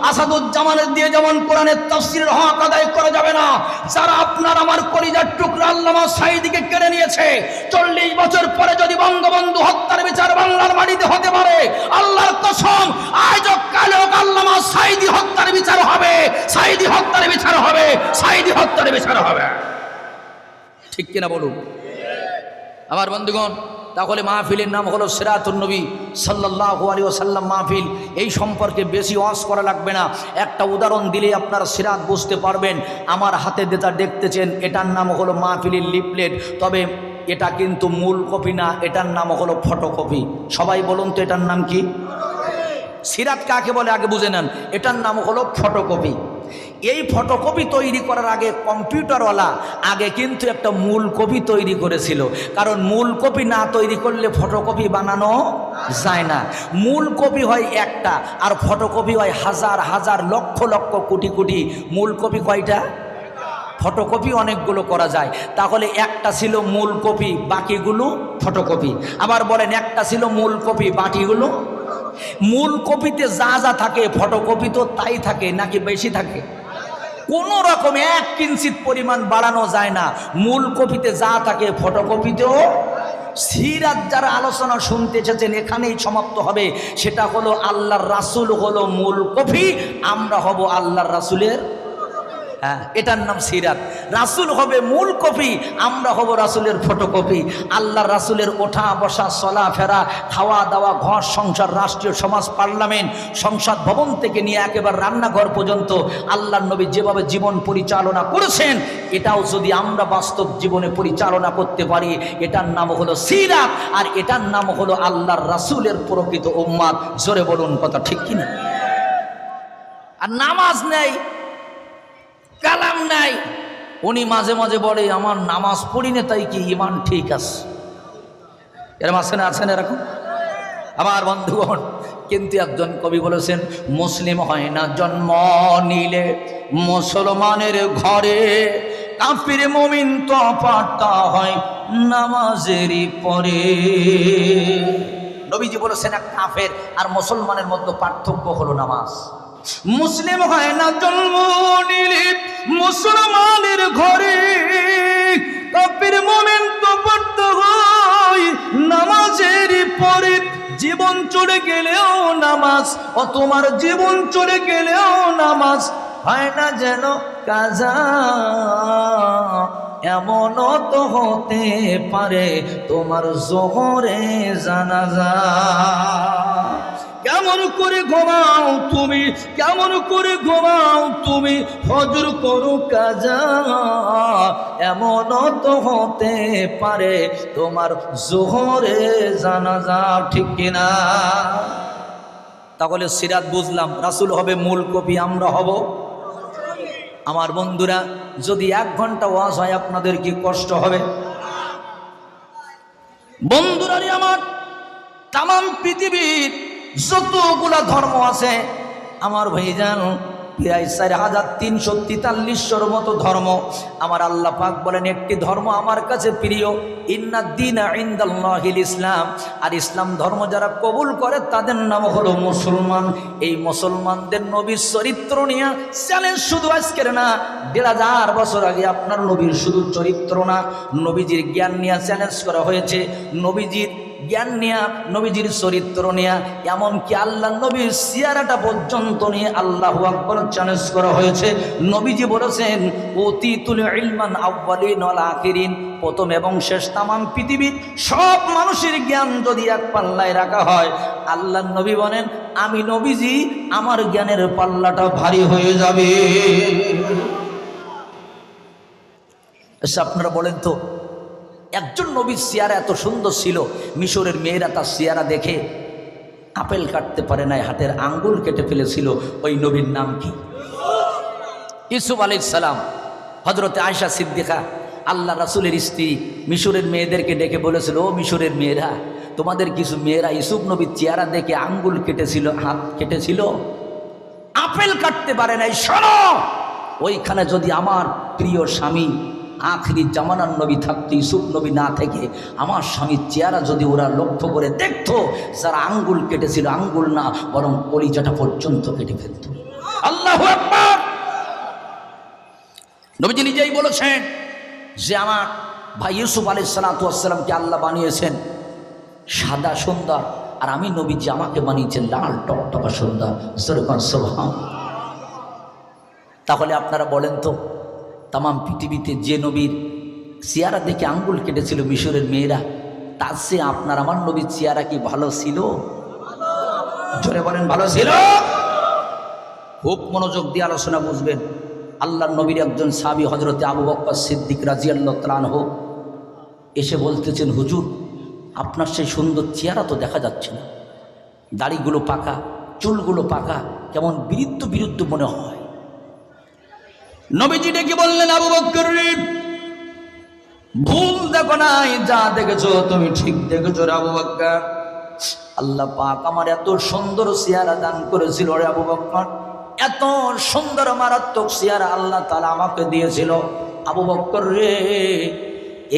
আসাদুজ্জামানের দিয়ে যেমন কোরআনের তাফসীরের হক আদায় করা যাবে না। যারা আপনার আমার কলিজার টুকরা আল্লামা সাঈদীকে কেড়ে নিয়েছে, 40 বছর পরে যদি বঙ্গবন্ধু হত্যার বিচার বাংলার মাটিতে হতে পারে, আল্লাহর কসম আজ কাল আল্লামা সাঈদী হত্যার বিচার হবে, সাঈদী হত্যার বিচার হবে, সাঈদী হত্যার বিচার হবে। ঠিক কিনা বলুন আমার বন্ধুগণ? তাহলে মাহফিলের নাম হলো সিরাতুন নবী সাল্লাল্লাহু আলাইহি ওয়াসাল্লাম মাহফিল। এই সম্পর্কে বেশি ওয়াজ করা লাগবে না, একটা উদাহরণ দিলে আপনারা সিরাত বুঝতে পারবেন। আমার হাতে যেটা দেখতেছেন এটার নাম হলো মাহফিলের লিফলেট, তবে এটা কিন্তু মূল কপি না, এটার নাম হলো ফটোকপি। সবাই বলুন তো এটার নাম কি? সিরাত কাকে বলে আগে বুঝে নেন। এটার নাম হলো ফটোকপি। এই ফটোকপি তৈরি করার আগে কম্পিউটারওয়ালা আগে কিন্তু একটা মূল কপি তৈরি করেছিল, কারণ মূল কপি না তৈরি করলে ফটোকপি বানানো যায় না। মূল কপি হয় একটা, আর ফটোকপি হয় হাজার হাজার লক্ষ লক্ষ কোটি কোটি। মূল কপি কয়টা? ফটোকপি অনেকগুলো করা যায়। তাহলে একটা ছিল মূল কপি, বাকিগুলো ফটোকপি। আবার বলেন, একটা ছিল মূল কপি, বাকিগুলো। মূল কপিতে যা যা থাকে ফটোকপি তো তাই থাকে, নাকি বেশি থাকে? কোনো রকম 1 কিঞ্চিত পরিমাণ বাড়ানো যায় না। মূল কপিতে যা থাকে ফটোকপিতেও। সিরাত যারা আলোচনা শুনতে এসেছেন এখানেই সমাপ্ত হবে। সেটা হলো আল্লাহর রাসূল হলো মূল কপি, আমরা হব আল্লাহর রাসূলের, হ্যাঁ, এটার নাম সিরাত। রাসূল হবে মূল কপি, আমরা হব রাসূলের ফটোকপি। আল্লাহর রাসূলের ওঠা বসা, চলা ফেরা, খাওয়া দাওয়া, ঘর সংসার, রাষ্ট্রীয় সমাজ, পার্লামেন্ট, সংসদ ভবন থেকে নিয়ে একেবারে রান্নাঘর পর্যন্ত আল্লাহর নবী যেভাবে জীবন পরিচালনা করেছেন, এটাও যদি আমরা বাস্তব জীবনে পরিচালনা করতে পারি, এটার নাম হলো সিরাত, আর এটার নাম হলো আল্লাহর রাসূলের প্রকৃত উম্মত। জোরে বলুন কথা ঠিক কিনা? আর নামাজ নেই, কালাম নাই, উনি মাঝে মাঝে বলে আমার নামাজ পড়ি না তাই কি ইমান ঠিক আছে? এরকম আছে না? আছেন এরকম? আমার বন্ধুগণ, কিন্তু একজন কবি বলেছেন, মুসলিম হয় না জন্ম নিলে মুসলমানের ঘরে, কাফির মুমিন তো পাঠা হয় নামাজেরই পরে। নবীজি বলেছেন, এক কাফের আর মুসলমানের মধ্যে পার্থক্য হলো নামাজ। মুসলিম হয় না জন্ম নিলে মুসলমানের ঘরে, কাফির মুমিন তো পড়তে হয় নামাজের পরে। জীবন চলে গেলেও নামাজ, ও তোমার জীবন চলে গেলেও নামাজ হয় না যেন কাজা। এমনও তো হতে পারে তোমার জোহরে জানাজা। কেমন করে ঘুমাও তুমি, কেমন করে ঘুমাও তুমি, ফজর করো কাজা, এমন তো হতে পারে তোমার জোহরে জানাজা, ঠিক কিনা? তাহলে সিরাত বুঝলাম, রাসূল হবে মূল কপি, আমরা হব। আমার বন্ধুরা, যদি 1 ঘন্টা ওয়াজ হয় আপনাদের কি কষ্ট হবে? বন্ধুরা আমার, তাম পৃথিবীর যতগুলা ধর্ম আছে আমার ভাইজান, প্রায় 4343 মতো ধর্ম। আমার আল্লাহ পাক বলেন একটি ধর্ম আমার কাছে প্রিয়, ইন্নাদ দীনা ইনদাল্লাহিল ইসলাম। আর ইসলাম ধর্ম যারা কবুল করে তাদের নাম হলো মুসলমান। এই মুসলমানদের নবীর চরিত্র নিয়ে চ্যালেঞ্জ শুধু আজকের না, 1500 বছর আগে আপনার নবীর শুধু চরিত্র না, নবীজির জ্ঞান নিয়ে চ্যালেঞ্জ করা হয়েছে, নবীজির জ্ঞান নিয়ে, নবীজির চরিত্র নিয়ে, এমনকি আল্লাহ নবীর সিয়ারাটা পর্যন্ত নিয়ে আল্লাহু আকবার চ্যালেঞ্জ করা হয়েছে। নবীজি বলেছেন উতিতুল ইলমান আউয়ালিন ওয়াল আখিরিন, প্রথম এবং শেষ তাম পৃথিবীর সব মানুষের জ্ঞান যদি এক পাল্লায় রাখা হয়, আল্লাহ নবী বলেন আমি নবীজি আমার জ্ঞানের পাল্লাটা ভারী হয়ে যাবে। আপনারা বলেন তো, একজন নবীর চেহারা এত সুন্দর ছিল, মিশরের মেয়েরা তার চেহারা দেখে আপেল কাটতে পারে নাই, হাতের আঙ্গুল কেটে ফেলেছিল। ওই নবীর নাম কি? ইউসুফ আলাইহিস সালাম। হযরতে আয়েশা সিদ্দিকা আল্লাহ রাসূলের স্ত্রী মিশরের মেয়েদেরকে ডেকে বলেছিল, ও মিশরের মেয়েরা, তোমাদের কিছু মেয়েরা ইউসুফ নবীর চেহারা দেখে আঙ্গুল কেটেছিল, হাত কেটেছিল, আপেল কাটতে পারে নাই। শোনো, ওইখানে যদি আমার প্রিয় স্বামী আখিরি জামানার নবী থাকতো, ইউসুফ নবী না থেকে আমার স্বামীর চেহারা যদি ওরা লক্ষ্য করে দেখতো, যারা আঙ্গুল কেটেছিল আঙ্গুল না বরং কলিজাটা পর্যন্ত কেটে ফেলত। আল্লাহু আকবার। নবীজি নিজেই বলেছেন যে আমার ভাই ইউসুফ আলাইহিস সালাতু ওয়াস সালামকে আল্লাহ বানিয়েছেন সাদা সুন্দর, আর আমি নবীজি আমাকে বানিয়েছেন লাল টকটকা সুন্দর। সুবহানাল্লাহ। তাহলে আপনারা বলেন তো, তাম পৃথিবীতে যে নবীর চেহারা দেখে আঙ্গুল কেটেছিল মিশরের মেয়েরা, তার সে আপনার আমার নবীর চেহারা কি ভালো ছিল? জোরে বলেন, ভালো ছিল? খুব মনোযোগ দিয়ে আলোচনা বুঝবেন। আল্লাহর নবীর একজন সাহাবী হযরতে আবু বকর সিদ্দিক রাদিয়াল্লাহু তাআলা আনহু এসে বলতেছেন, হুজুর আপনার সেই সুন্দর চেহারা তো দেখা যাচ্ছে না, দাড়িগুলো পাকা, চুলগুলো পাকা, কেমন বিরুদ্ধ বিরুদ্ধ মনে হয়। নবীজি ডেকে বললেন, আবু বকর ভুল দেখো নাই, যা দেখেছো তুমি ঠিক দেখেছো রে আবু বকর। আল্লাহ পাক আমার এত সুন্দর চেহারা দান করেছিল রে আবু বকর, এত সুন্দর মারাত্মক চেহারা আল্লাহ তাআলা আমাকে দিয়েছিল। আবু বকর রে,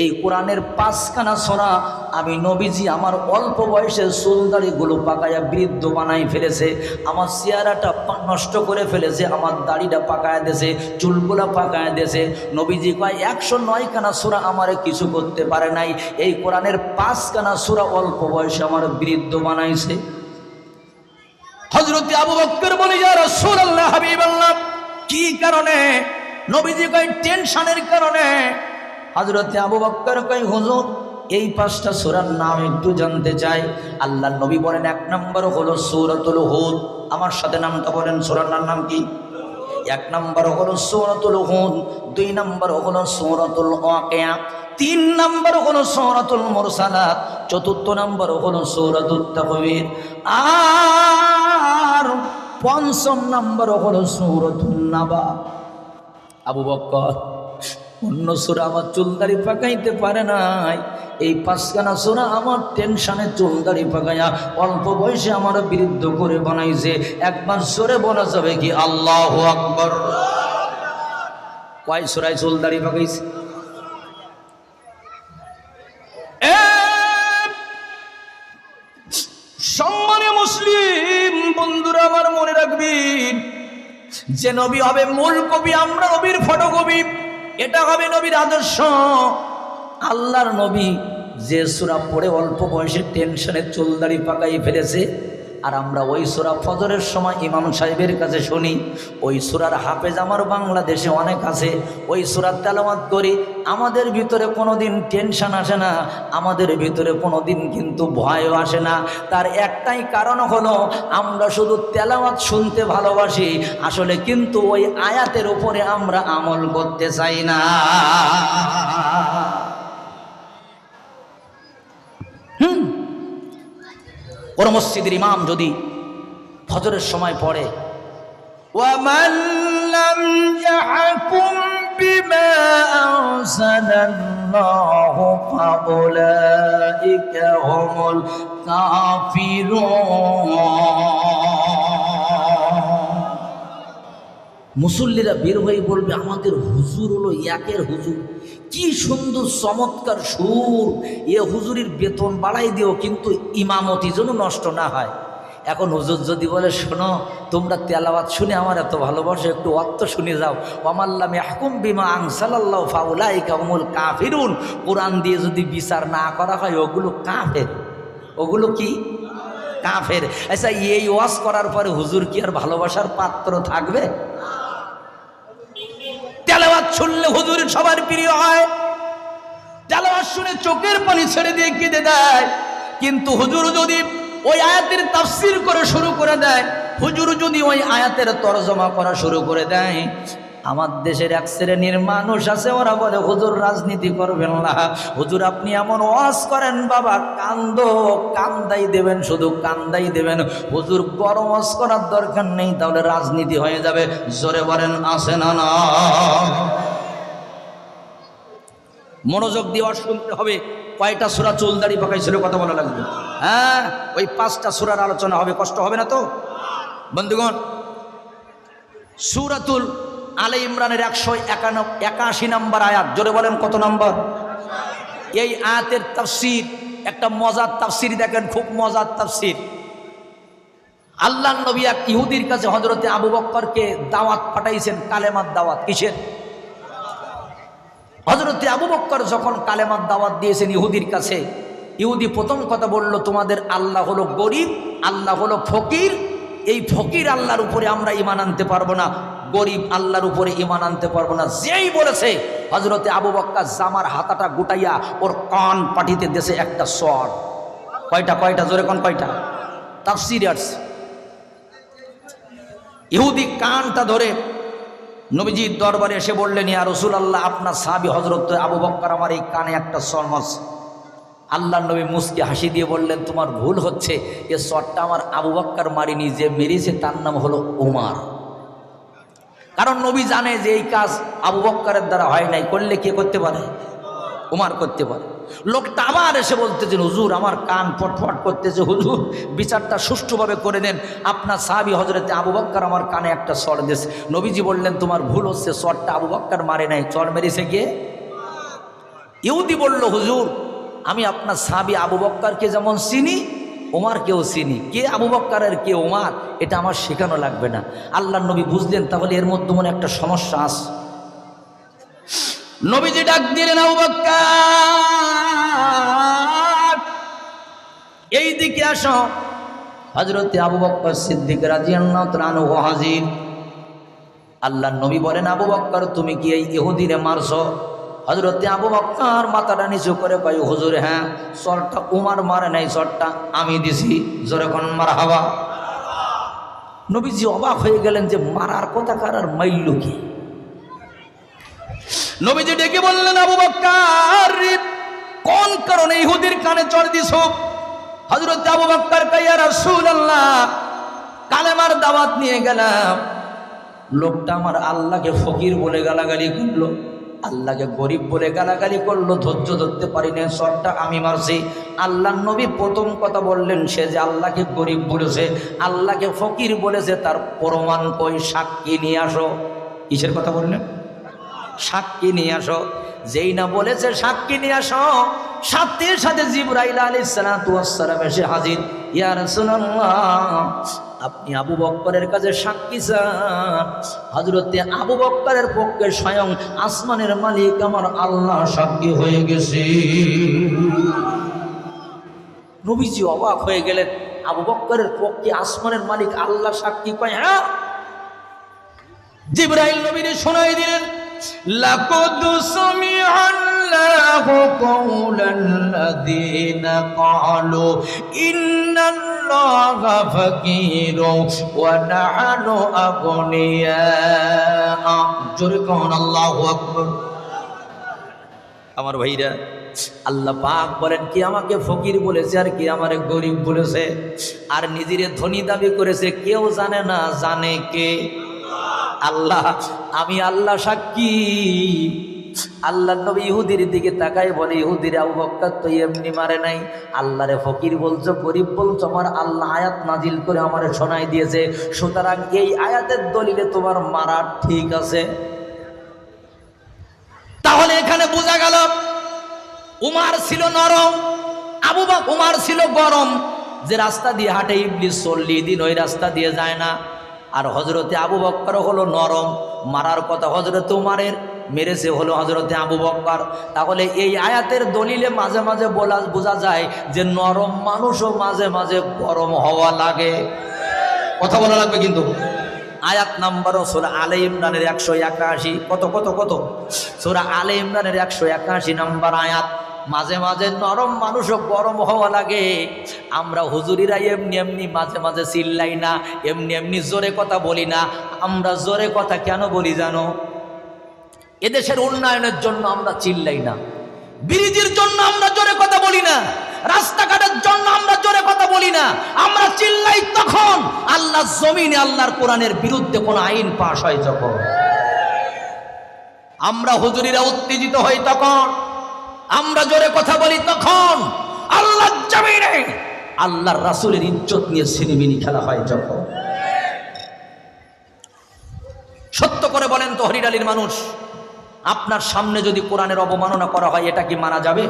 এই কোরআনের 5খানা সূরা আমি নবীজি আমার অল্প বয়সে চুলদাড়িগুলো পাকায়া বৃদ্ধ বানাই ফেলেছে, আমার চেহারাটা নষ্ট করে ফেলেছে, আমার দাড়িটা পাকায় দিয়েছে, চুলগুলা পাকায় দিয়েছে। নবীজি কয় 109খানা সূরা আমারে কিছু করতে পারে নাই, এই কোরআনের 5খানা সূরা অল্প বয়সে আমার বৃদ্ধ বানাইছে। হযরত আবু বকর বলে, ইয়া রাসূলুল্লাহ, হাবিবাল্লাহ, কি কারণে? নবীজি কয় টেনশনের কারণে। হযরত আবু বকর কয়, হুজুর এই 5টা সূরার নাম একটু জানতে চাই। আল্লাহর নবী বলেন, 1 নম্বর হলো সূরাতুল হুদ। আমার সাথে নামটা বলেন, সূরার নাম কি? 1 নম্বর হলো সূরাতুল হুদ, 2 নম্বর হলো সূরাতুল ওয়াকিয়া, 3 নম্বর হলো সূরাতুল মুরসালাত, 4 নম্বর হলো সূরাতুত তাকবীর, আর 5ম নম্বর হলো সূরাতুন নাবা। আবু বকর অন্য সূরা আমার চুলদাড়ি পাকাইতে পারে নাই, এই 5খানা সূরা আমার টেনশনে চুলদাড়ি পাকাইয়া অল্প বয়সে আমার বিরুদ্ধ করে বানাইছে। একবার সূরা বলা যাবে কি আল্লাহু আকবার? কয় সূরায় চুলদাড়ি পাকাইছে? সম্মানীয় মুসলিম বন্ধুরা আমার, মনে রাখবেন যে নবী হবে মূল কবি, আমরা নবীর ফটোকপি। এটা হবে নবীর আদর্শ। আল্লাহর নবী যে সূরা পড়ে অল্প বয়সে টেনশনে চুলদাড়ি পাকাই ফেলেছে, আর আমরা ওই সূরা ফজরের সময় ইমাম সাহেবের কাছে শুনি। ওই সূরার হাফেজ আমার বাংলাদেশে অনেক আছে। ওই সূরা তেলাওয়াত করি, আমাদের ভিতরে কোনোদিন টেনশন আসে না, আমাদের ভিতরে কোনোদিন কিন্তু ভয়ও আসে না। তার একটাই কারণ হলো আমরা শুধু তেলাওয়াত শুনতে ভালোবাসি, আসলে কিন্তু ওই আয়াতের উপরে আমরা আমল করতে চাই না। কোন মসজিদের ইমাম যদি ফজরের সময় পড়ে ওয়ামান লাম ইয়াহকুম বিমা আনজালাল্লাহু ফাউলাইকা হুমুল কাফিরুন, মুসল্লিরা বের হয়ে বলবে আমাদের হুজুর হলো একের হুজুর, কি সুন্দর চমৎকার সুর, এ হুজুরির বেতন বাড়াই দিও কিন্তু ইমামতি যেন নষ্ট না হয়। এখন হুজুর যদি বলে শোনো তোমরা তেলাওয়াত শুনে আমার এত ভালোবাসো, একটু অর্থ শুনে যাও, ওয়ামাল্লাম ইয়াহকুম বিমা আনজালাল্লাহু ফাউলাইকা হুমুল কাফিরুন, কোরআন দিয়ে যদি বিচার না করা হয় ওগুলো কাফের। ওগুলো কি? কাফের। আচ্ছা এই ওয়াজ করার পরে হুজুর কি আর ভালোবাসার পাত্র থাকবে? তেলাওয়াত শুনলে হুজুর সবার প্রিয় হয়, তেলাওয়াত শুনে চোখের পানি ছেড়ে দিয়ে কেঁদে দেয়। কিন্তু হুজুর যদি ওই আয়াতের তাফসীর করে শুরু করে দেয়, হুজুর যদি ওই আয়াতের তরজমা করা শুরু করে দেয়, আমার দেশের এক শ্রেণীর মানুষ আছে ওরা বলে হুজুর রাজনীতি করবেন না, হুজুর আপনি এমন ওয়াজ করেন বাবা কান্দো, কান্দাই দেবেন, শুধু কান্দাই দেবেন, হুজুর বড় ওয়াজ করার দরকার নেই, তাহলে রাজনীতি হয়ে যাবে। জোরে বলেন আছে না না? মনোযোগ দিয়ে ওয়াজ শুনতে হবে। কয়টা সূরা চুলদাড়ি পাকাইছিল কথা বলা লাগবে? হ্যাঁ, ওই 5টা সূরার আলোচনা হবে, কষ্ট হবে না তো বন্ধুগণ? সূরাতুল আলে ইমরানের 181 নম্বর আয়াত, জোরে বলেন কত নম্বর? এই আয়াতের তাফসীর একটা মজার তাফসীর দেখেন, খুব মজার তাফসীর। আল্লাহর নবী এক ইহুদির কাছে হযরতে আবু বকরকে দাওয়াত পাঠাইছেন, কালেমার দাওয়াত। কিসের? হযরতে আবু বকর যখন কালেমার দাওয়াত দিয়েছেন ইহুদির কাছে, ইহুদি প্রথম কথা বলল তোমাদের আল্লাহ হলো গরিব, আল্লাহ হলো ফকির, এই ফকির আল্লাহর উপরে আমরা ঈমান আনতে পারবো না, গরিব আল্লাহর উপরে ঈমান আনতে পারবো না। যেই বলেছে হযরতে আবু বকর জামার হাতাটা গুটাইয়া ওর কান পাটিতে দেশে একটা সর। কয়টা জোরে কোন কয়টা? তাফসীরে আসছে ইহুদি কানটা ধরে নবীজির দরবারে এসে বললেন ইয়া রাসূলুল্লাহ আপনার সাহাবী হযরত আবু বকর আমার এই কানে একটা সর মারছে। আল্লাহর নবী মুস্কি হাসি দিয়ে বললেন তোমার ভুল হচ্ছে, এ সরটা আমার আবু বকর মারিনি, যে মেরেছে তার নাম হলো ওমর। কারণ নবী জানে যে এই কাজ আবু বকরের দ্বারা হয় নাই, করলে কে করতে পারে? ওমর করতে পারে। লোকটা আবার এসে বলতেছেন হুজুর আমার কান ফটফট করতেছে, হুজুর বিচারটা সুষ্ঠুভাবে করে দেন, আপনার সাহাবী হযরতে আবু বকর আমার কানে একটা সর দিয়েছে। নবীজি বললেন তোমার ভুল হচ্ছে, সরটা আবু বকর মারে নাই, চর মেরেছে কে? ইহুদি বলল হুজুর আমি আপনার সাহাবী আবু বকরকে যেমন চিনি ওমরকেও চিনি, কে আবু বকর আর কে ওমর এটা আমার শেখানো লাগবে না। আল্লাহর নবী বুঝলেন তাহলে এর মধ্যে মনে একটা সমস্যা আছে। নবীজি ডাক দিলেন আবু বকর এই দিকে আসো। হযরতে আবু বকর সিদ্দিক রাদিয়াল্লাহু তাআলা আনহু হাজির। আল্লাহর নবী বলেন আবু বকর তুমি কি এই ইহুদিরে মারছো? হযরতে আবু বকর মাথাটা নিচু করে কয় হুজুর হ্যাঁ, সরটা ওমর মারে নাই, সরটা আমি দিছি। জোরে কোন মারহাবা। নবীজি অবাক হয়ে গেলেন যে মারার কথা কার আর মাইল কি। নবীজি ডেকে বললেন আবু বকর কোন কারণে ইহুদির কানে চড় দিছো? হযরত আবু বকর কয় ইয়া রাসূলুল্লাহ কালেমার দাওয়াত নিয়ে গেলাম, লোকটা আমার আল্লাহকে ফকির বলে গালাগালি করলো, আল্লাহকে গরিব বলে গালাগালি করলো, ধৈর্য ধরতে পারি না, সরটা আমি মারছি। আল্লাহর নবী প্রথম কথা বললেন সে যে আল্লাহকে গরিব বলেছে, আল্লাহকে ফকির বলেছে তার প্রমাণ কই? সাক্ষী নিয়ে আসো। কিসের কথা বললেন? সাক্ষী নিয়ে আসো। যেই না বলেছে সাক্ষী নিয়ে আসো, সাথে সাথে জিবরাইল আলাইহিস সালাতু ওয়াস সালাম এসে হাজির। ইয়া রাসূলুল্লাহ আপনি আবু বকরের কাছে সাক্ষী চান। হযরতে আবু বকরের পক্ষে স্বয়ং আসমানের মালিক আমার আল্লাহ সাক্ষী হয়ে গেছে। নবীজি অবাক হয়ে গেলেন। আবু বকরের পক্ষে আসমানের মালিক আল্লাহ সাক্ষী কয়, হ্যাঁ। জিবরাইল নবীরে শোনাই দিলেন, লাকাদ সামিআল্লাহু কাওলাল্লাযীনা ক্বালু ইন্নাল্লাহা ফাকীরুন ওয়া নাহনু আগনিয়া। জোরে কোন আল্লাহু আকবার। আমার ভাইরা, আল্লাহ পাক বলেন, কি আমাকে ফকির বলেছে আর কি আমারে গরিব বলেছে, আর নিজেরে ধনী দাবি করেছে, কেউ জানে না, জানে কে? আল্লাহ। আমি আল্লাহ সাক্ষী। আল্লাহ নবী ইহুদির দিকে তাকাই বলে, ইহুদির আবু বকর তো এমনি মারে নাই, আল্লাহরে ফকির বলছো, গরিব বলছো, আমার আল্লাহ আয়াত নাজিল করে আমারে শোনাই দিয়েছে, সুতরাং এই আয়াতের দলিলে তোমার মারা ঠিক আছে। তাহলে এখানে বোঝা গেল উমার ছিল নরম, আবু বকর উমার ছিল গরম। যে রাস্তা দিয়ে হাঁটে ইবলিস 40 দিন ওই রাস্তা দিয়ে যায় না। আর হযরতে আবু বকর হলো নরম, মারার কথা হযরতে উমারের, মেরেছে হলো হযরতে আবু বকর। তাহলে এই আয়াতের দলিলে মাঝে মাঝে বোঝা যায় যে নরম মানুষও মাঝে মাঝে গরম হওয়া লাগে। কথা বলা লাগবে কিন্তু। আয়াত নাম্বার সূরা আলে ইমরানের 181। কত কত কত? সূরা আলে ইমরানের 181 নাম্বার আয়াত। মাঝে মাঝে নরম মানুষও গরম হওয়া লাগে। আমরা হুজুরিরা এমনি এমনি মাঝে মাঝে চিল্লাই না, এমনি এমনি জোরে কথা বলি না। আমরা জোরে কথা কেন বলি জানো? এদেশের উন্নয়নের জন্য আমরা চিল্লাই না, ব্রিজের জন্য আমরা জোরে কথা বলি না, রাস্তাঘাটের জন্য আমরা জোরে কথা বলি না। আমরা চিল্লাই তখন আল্লাহর জমিনে আল্লাহর কোরআনের বিরুদ্ধে কোন আইন পাশ হয় যখন। আমরা হুজুরিরা উত্তেজিত হই তখন, আমরা জোরে কথা বলি তখন। আল্লাহর জমিনে আল্লাহর রাসূলের ইজ্জত নিয়ে ছিনিমিনি খেলা হয় যখন। সত্য করে বলেন তো হরিডালির মানুষ, আপনার সামনে যদি কোরআনের অবমাননা করা হয়, এটা কি মানা যাবে?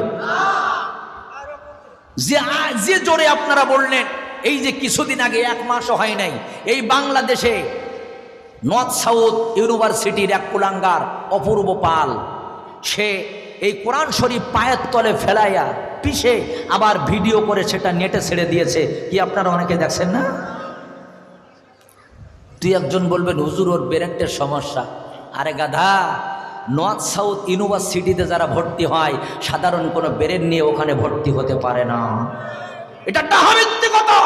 যে জোরে আপনারা বললেন, এই যে কিছুদিন আগে, 1 মাসও হয় নাই, এই বাংলাদেশে নর্থ সাউথ ইউনিভার্সিটির এক কুলাঙ্গার অপূর্ব পাল, সে এই কোরআন শরীফ পায়ের তলে ফেলাইয়া পিষে আবার ভিডিও করে সেটা নেটে ছেড়ে দিয়েছে। কি আপনারা অনেকে দেখছেন না? তুই একজন বলবেন, হুজুর ওর ব্রেনের সমস্যা। আরে গাধা, নর্থ সাউথ ইউনিভার্সিটিতে যারা ভর্তি হয় সাধারণ কোনো ব্রেন নিয়ে ওখানে ভর্তি হতে পারে না। এটা ডাহামিথ্যে কথা।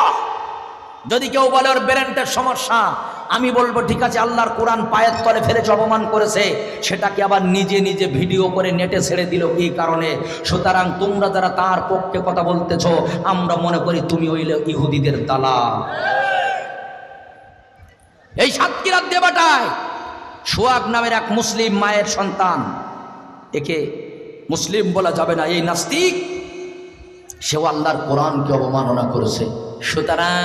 যদি কেউ বলে ওর ব্রেনের সমস্যা, আমি বলবো ঠিক আছে, আল্লাহর কোরআন পায়ের তলে ফেলেছে, অপমান করেছে, সেটাকে আবার নিজে নিজে ভিডিও করে নেটে ছেড়ে দিল কি কারণে? সুতরাং তোমরা যারা তার পক্ষে কথা বলতেছ, আমরা মনে করি তুমি হইলে ইহুদিদের দালাল। এই সাতক্ষীরার দেবাটায় সোহাগ নামের এক মুসলিম মায়ের সন্তান, একে মুসলিম বলা যাবে না, এই নাস্তিক, সেও আল্লাহর কোরআনকে অবমাননা করেছে। সুতরাং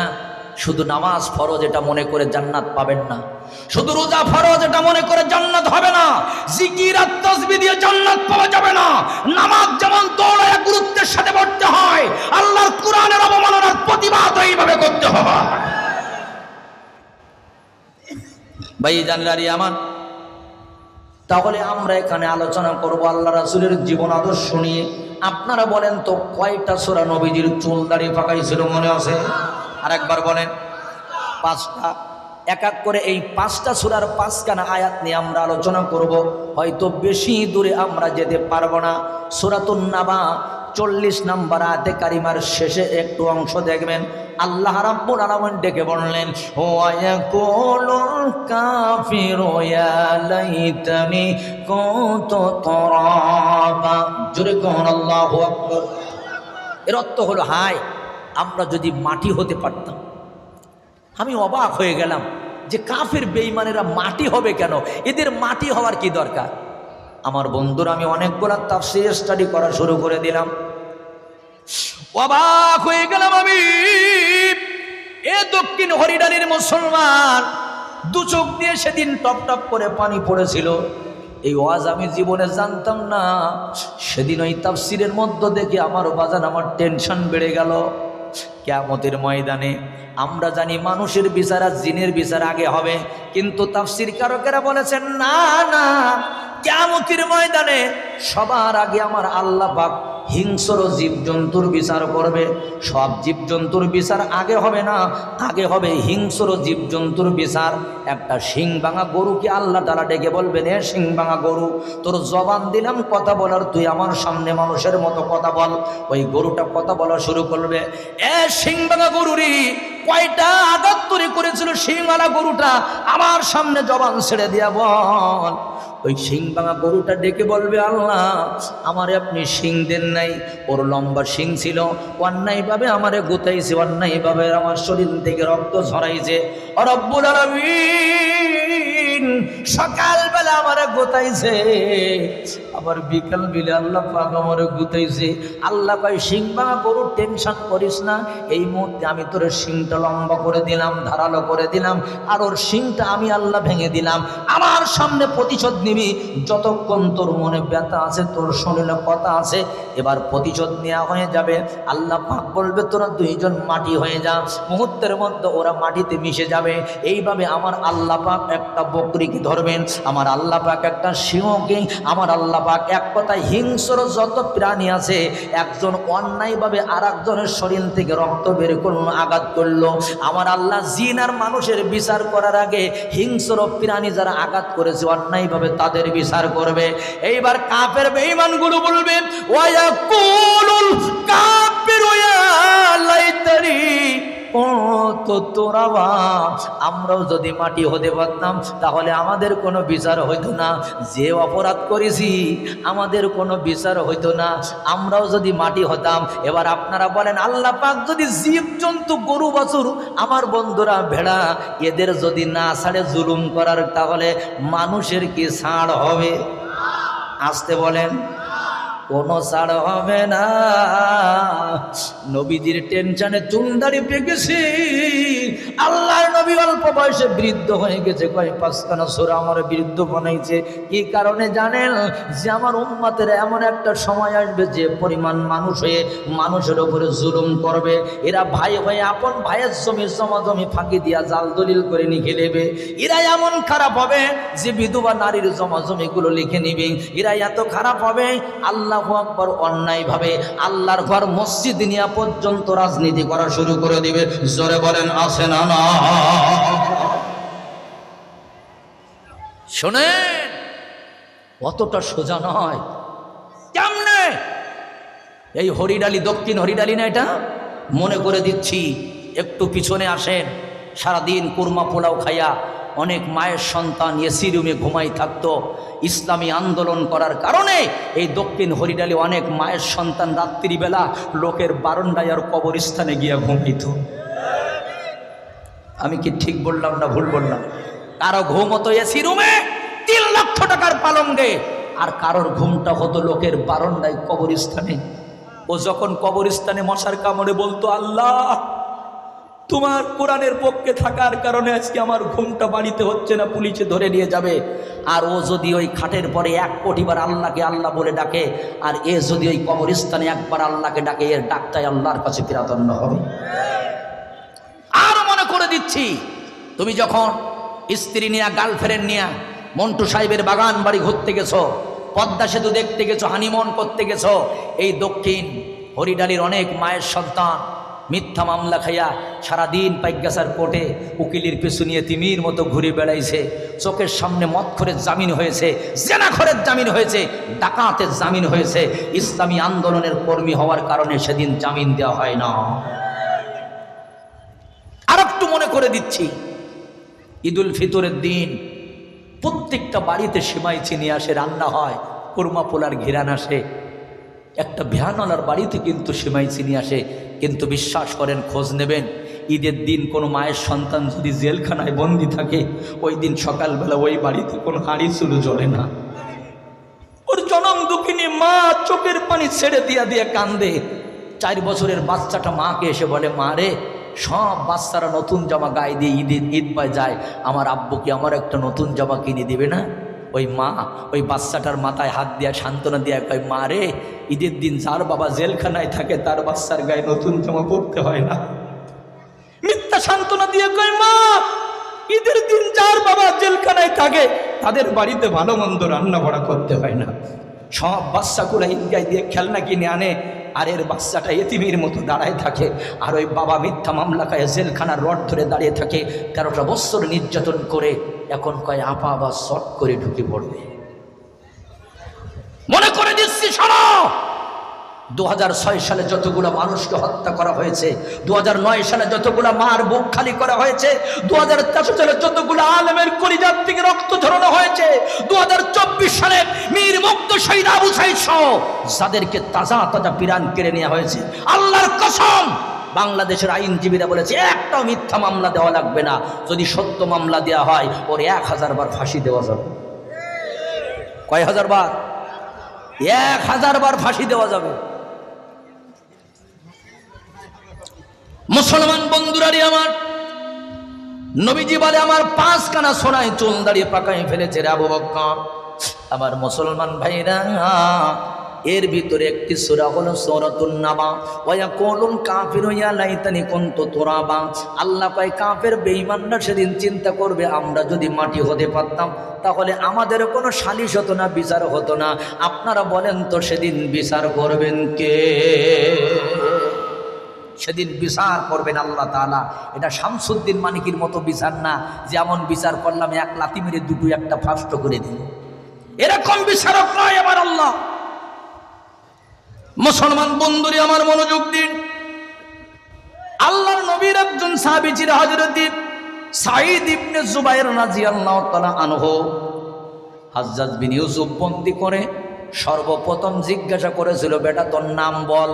শুধু নামাজ ফরজ এটা মনে করে জান্নাত পাবেন না, শুধু রোজা ফরজ এটা মনে করে জান্নাত হবে না, জিকির আর তাসবিহ দিয়ে জান্নাত পাওয়া যাবে না। নামাজ যেমন দৌড়ায় গুরুত্বের সাথে পড়তে হয়, আল্লাহর কোরআনের অবমাননার প্রতিবাদ এইভাবে করতে হবে। ভাই জানলারি আমার, তাহলে আমরা এখানে আলোচনা করব আল্লাহ রাসূলের জীবন আদর্শ নিয়ে। আপনারা বলেন তো, কয়টা সূরা নবীজির চুল দাড়ি পাকাইছিল মনে আছে? আরেকবার বলেন। 5টা। এক এক করে এই 5টা সূরার 5খানা আয়াত নিয়ে আমরা আলোচনা করব। হয়তো বেশি দূরে আমরা যেতে পারবো না। সূরাতুন নাবা 40 নম্বর আয়াতে কারিমার শেষে একটু অংশ দেখবেন, আল্লাহ রাব্বুল আলামিন ডেকে বললেন, ওয়া ইয়াকুলুল কাফিরু ইয়া লাইতানি কুনতু তুরাবা। জোরে কোন আল্লাহু আকবার। এর অর্থ হলো, হায় আমরা যদি মাটি হতে পারতাম। আমি অবাক হয়ে গেলাম যে কাফের বেঈমানেরা মাটি হবে কেন? এদের মাটি হওয়ার কি দরকার? আমার বন্ধুরা, আমি অনেকগুলা তাফসীর স্টাডি করা শুরু করে দিলাম, অবাক হয়ে গেলাম আমি। এ দক্ষিণ হরিডালির মুসলমান, 2 চোখ দিয়ে সেদিন টপ টপ করে পানি পড়েছিল। এই ওয়াজ আমি জীবনে জানতাম না। সেদিন ওই তাফসীরের মধ্য দেখে আমার বাজান, আমার টেনশন বেড়ে গেল। কিয়ামতের ময়দানে আমরা জানি মানুষের বিচার আর জিনের বিচার আগে হবে, কিন্তু তাফসীর কারকেরা বলেছেন না না, কিয়ামতের ময়দানে সবার আগে আমার আল্লাহ পাক হিংস্র জীবজন্তুর বিচার করবে। সব জীবজন্তুর বিচার আগে হবে না, আগে হবে হিংস্র জীবজন্তুর বিচার। একটা শিং ভাঙা গরুকে আল্লাহ তাআলা ডেকে বলবেন, এ শিং ভাঙা গরু, তোর জবান দিলাম কথা বলার, তুই আমার সামনে মানুষের মতো কথা বল। ওই গরুটা কথা বলা শুরু করবে। এ শিং ভাঙা গরুরি, কয়টা আঘাত তৈরি করেছিল শিংওয়ালা গরুটা, আমার সামনে জবান ছেড়ে দিয়া বল। ওই শিং ভাঙা গরুটা ডেকে বলবে, আল্লাহ আমারে আপনি শিং দেন নাই, ওর লম্বা শিং ছিল, অন্যায়ভাবে আমারে গুতাইছে, অন্যায়ভাবে আমার শরীর থেকে রক্ত ঝরাইছে। ও রব্বুল আলামিন, সকালবেলা আমারে গুতাইছে, আবার বিকাল বিলে আল্লাহ পাক আমারে গুতাইছে। আল্লাহ কয়, শিং ভাঙা গরু টেনশন করিস না, এই মুহূর্তে আমি তোর শিংটা লম্বা করে দিলাম, ধারালো করে দিলাম, আর ওর শিংটা আমি আল্লাহ ভেঙে দিলাম। আমার সামনে প্রতিশোধ নিবি, যতক্ষণ তোর মনে ব্যথা আছে, তোর শরীরে কথা আছে, এবার প্রতিশোধ নেওয়া হয়ে যাবে। আল্লাহ পাক বলবে, তোরা দুইজন মাটি হয়ে যা। মুহূর্তের মধ্যে ওরা মাটিতে মিশে যাবে। এইভাবে আমার আল্লাহ পাক একটা বকরিকে ধরবেন, আমার আল্লাহ পাক একটা সিংহকে, আমার আল্লাহ পাক এক কথায় হিংস্র যত প্রাণী আছে, একজন অন্যায়ভাবে আর একজনের শরীর থেকে রক্ত বের করলো, আঘাত করলো, আমার আল্লাহ জিন আর মানুষের বিচার করার আগে হিংস্র প্রাণী যারা আঘাত করেছে অন্যায়ভাবে তাদের বিচার করবে। এইবার কাফের বেঈমানগুলো বলবে, ওয়ায়াকুলুল কাফিরু ইয়া লাইতানি কুনতু তুরাবা, আমরাও যদি মাটি হতে পারতাম তাহলে আমাদের কোনো বিচার হইতো না, যে অপরাধ করেছি আমাদের কোনো বিচার হইতো না, আমরাও যদি মাটি হতাম। এবার আপনারা বলেন, আল্লাহ পাক যদি জীবজন্তু গরু বাছুর, আমার বন্ধুরা ভেড়া, এদের যদি না ছাড়ে জুলুম করার, তাহলে মানুষের কি ছাড় হবে? আসতে বলেন, কোনো ছাড় হবে না। নবীজির টেনশনে চুলদাড়ি পেকেছি, আল্লাহর নবী অল্প বয়সে বৃদ্ধ হয়ে গেছে, কয় পাঁচখানা সূরা আমার বৃদ্ধ বানাইছে। কি কারণে জানেন? যে আমার উম্মতের এমন একটা সময় আসবে যে পরিমাণ মানুষ হয়ে মানুষের উপরে জুলুম করবে, এরা ভাই হয়ে আপন ভাইয়ের জমি জমাজমি ফাঁকি দিয়া জাল দলিল করে লিখে নেবে। এরা এমন খারাপ হবে যে বিধবা নারীর জমাজমিগুলো লিখে নিবে। এরা এত খারাপ হবে, আল্লাহু আকবার, অন্যায়ভাবে আল্লাহর ঘর মসজিদ নিয়া পর্যন্ত রাজনীতি করা শুরু করে দিবে। জোরে বলেন, আসে না? না শোনেন, অতটা সোজা নয়। কেমনে? এই হরিডালি, দক্ষিণ হরিডালি না এটা, মনে করে দিচ্ছি, একটু পিছনে আসেন। সারাদিন কুরমা পোলাও খাইয়া অনেক মায়ের সন্তান এসি রুমে ঘুমাই থাকতো। ইসলামী আন্দোলন করার কারণে এই দক্ষিণ হরিডালি অনেক মায়ের সন্তান রাত্রিবেলা লোকের বারান্দায় আর কবরস্থানে গিয়া ঘুমাইত। আমি কি ঠিক বললাম না ভুল বললাম? কারো ঘুম হতো এসি রুমে 3 লক্ষ টাকার পালঙ্গে, আর কারোর ঘুমটা হতো লোকের বারান্দায় কবরস্থানে। ও যখন কবরস্থানে মশার কামড়ে বলতো, আল্লাহ তোমার কোরআনের পক্ষে থাকার কারণে আজকে আমার ঘুমটা বাড়িতে হচ্ছে না, পুলিশে ধরে নিয়ে যাবে। আর ও যদি ওই খাটের পরে 1 কোটিবার আল্লাহকে আল্লাহ বলে ডাকে, আর এ যদি ওই কবরস্থানে একবার আল্লাহকে ডাকে, এর ডাকটাই আল্লাহর কাছে প্রাধান্য হবে। আর মনে করে দিচ্ছি, তুমি যখন স্ত্রী নিয়ে, গার্লফ্রেন্ড নিয়ে মন্টু সাহেবের বাগান বাড়ি ঘুরতে গেছো, পদ্মা সেতু দেখতে গেছো, হানিমুন করতে গেছো, এই দক্ষিণ হরিডালির অনেক মায়ের সন্তান মিথ্যা মামলা খাইয়া সারাদিন পাইগাছার কোর্টে উকিলের পিছু নিয়ে তিমির মতো ঘুরে বেড়াইছে। চোখের সামনে মদখোরের জামিন হয়েছে, জেনাখোরের জামিন হয়েছে, ডাকাতের জামিন হয়েছে। ইসলামী আন্দোলনের কর্মী হওয়ার কারণে সেদিন জামিন দেওয়া হয় না। আর একটু মনে করে দিচ্ছি, ঈদুল ফিতরের দিন প্রত্যেকটা বাড়িতে সেমাই চিনি আসে, রান্না হয়, কুরমা পোলার ঘিরান আসে। একটা ভ্যানওয়ালার বাড়িতে কিন্তু সেমাই চিনি আসে। কিন্তু বিশ্বাস করেন, খোঁজ নেবেন, ঈদের দিন কোনো মায়ের সন্তান যদি জেলখানায় বন্দি থাকে, ওই দিন সকালবেলা ওই বাড়িতে কোনো হাঁড়ি চুলো জ্বলে না। ওর জনম দুঃখিনী মা চোখের পানি ছেড়ে দিয়া দিয়ে কান্দে। 4 বছরের বাচ্চাটা মাকে এসে বলে, মা রে, সব বাচ্চারা নতুন জামা গায়ে দিয়ে ঈদ পায় যায়, আমার আব্বু কি আমার একটা নতুন জামা কিনে দিবে না? ওই মা ওই বাচ্চাটার মাথায় হাত দিয়া সান্ত্বনা দিয়া কয়, মা রে, ঈদের দিন যার বাবা জেলখানায় থাকে তার বাচ্চার গায়ে নতুন জামা পরতে হয় না। মিথ্যা সান্ত্বনা দিয়ে কয়, মা, ঈদের দিন যার বাবা জেলখানায় থাকে তাদের বাড়িতে ভালো মন্দ রান্না বাড়া করতে হয় না। সব বাচ্চাগুলো ঈদগায় দিয়ে খেলনা কিনে আনে, আর এর বাচ্চাটা এতিমের মতো দাঁড়ায় থাকে, আর ওই বাবা মিথ্যা মামলা খায় জেলখানার রড ধরে দাঁড়িয়ে থাকে। 13টা বছর নির্যাতন করে এখন কয় আপা আবার শর্ট করে ঢুকে পড়বে। মনে করে দিচ্ছি শোনো, 2006 সালে যতগুলো মানুষকে হত্যা করা হয়েছে, 2009 সালে যতগুলো মার বুক খালি করা হয়েছে, 2004 সালে যতগুলো আলেমের কলিজার থেকে রক্ত ঝরানো হয়েছে, 2024 সালে মীর মুক্ত শহীদ আবু সাঈদ সহ যাদেরকে তাজা তাজা পিরান কেড়ে নেওয়া হয়েছে, আল্লাহর কসম বাংলাদেশের আইনজীবীরা বলেছে একটাও মিথ্যা মামলা দেওয়া লাগবে না, যদি সত্য মামলা দেওয়া হয় ওর 1000 বার ফাঁসি দেওয়া যাবে। কয় হাজার বার? 1000 বার ফাঁসি দেওয়া যাবে। মুসলমান বন্ধুরারি আমার, নবীজি বলে আমার 5খানা সোনায় চুল দাঁড়িয়ে পাকাই ফেলেছে রে আবু বকর। আমার মুসলমান ভাইরা, এর ভিতরে একটি সূরা হলো সূরাতুন নাবা। ওয়া ইয়াকুলুল কাফিরু ইয়া লাইতানি কুনতু তুরাবা। আল্লাহ কয় কাফের বেঈমানরা সেদিন চিন্তা করবে আমরা যদি মাটি হতে পারতাম তাহলে আমাদের কোনো সালিশ হতো না, বিচার হতো না। আপনারা বলেন তো সেদিন বিচার করবেন কে? সেদিন বিচার করবেন আল্লাহ তাআলা। এটা শামসুদ্দিন মানিকের মতো বিচার না, যেমন বিচার করলাম এক লাথি মেরে দুটো একটা ফাস্ট করে দিল, এরকম বিচারক নয় আমার আল্লাহ। মুসলমান বন্ধুরে আমার মনোযোগ দিন। আল্লাহর নবীর একজন সাহাবী ছিলেন হযরত সাঈদ ইবনে জুবাইর রাদিয়াল্লাহু তাআলা আনহু। হাজ্জাজ বিন ইউসুফ বন্দি করে সর্বপ্রথম জিজ্ঞাসা করেছিল, বেটা তোর নাম বল।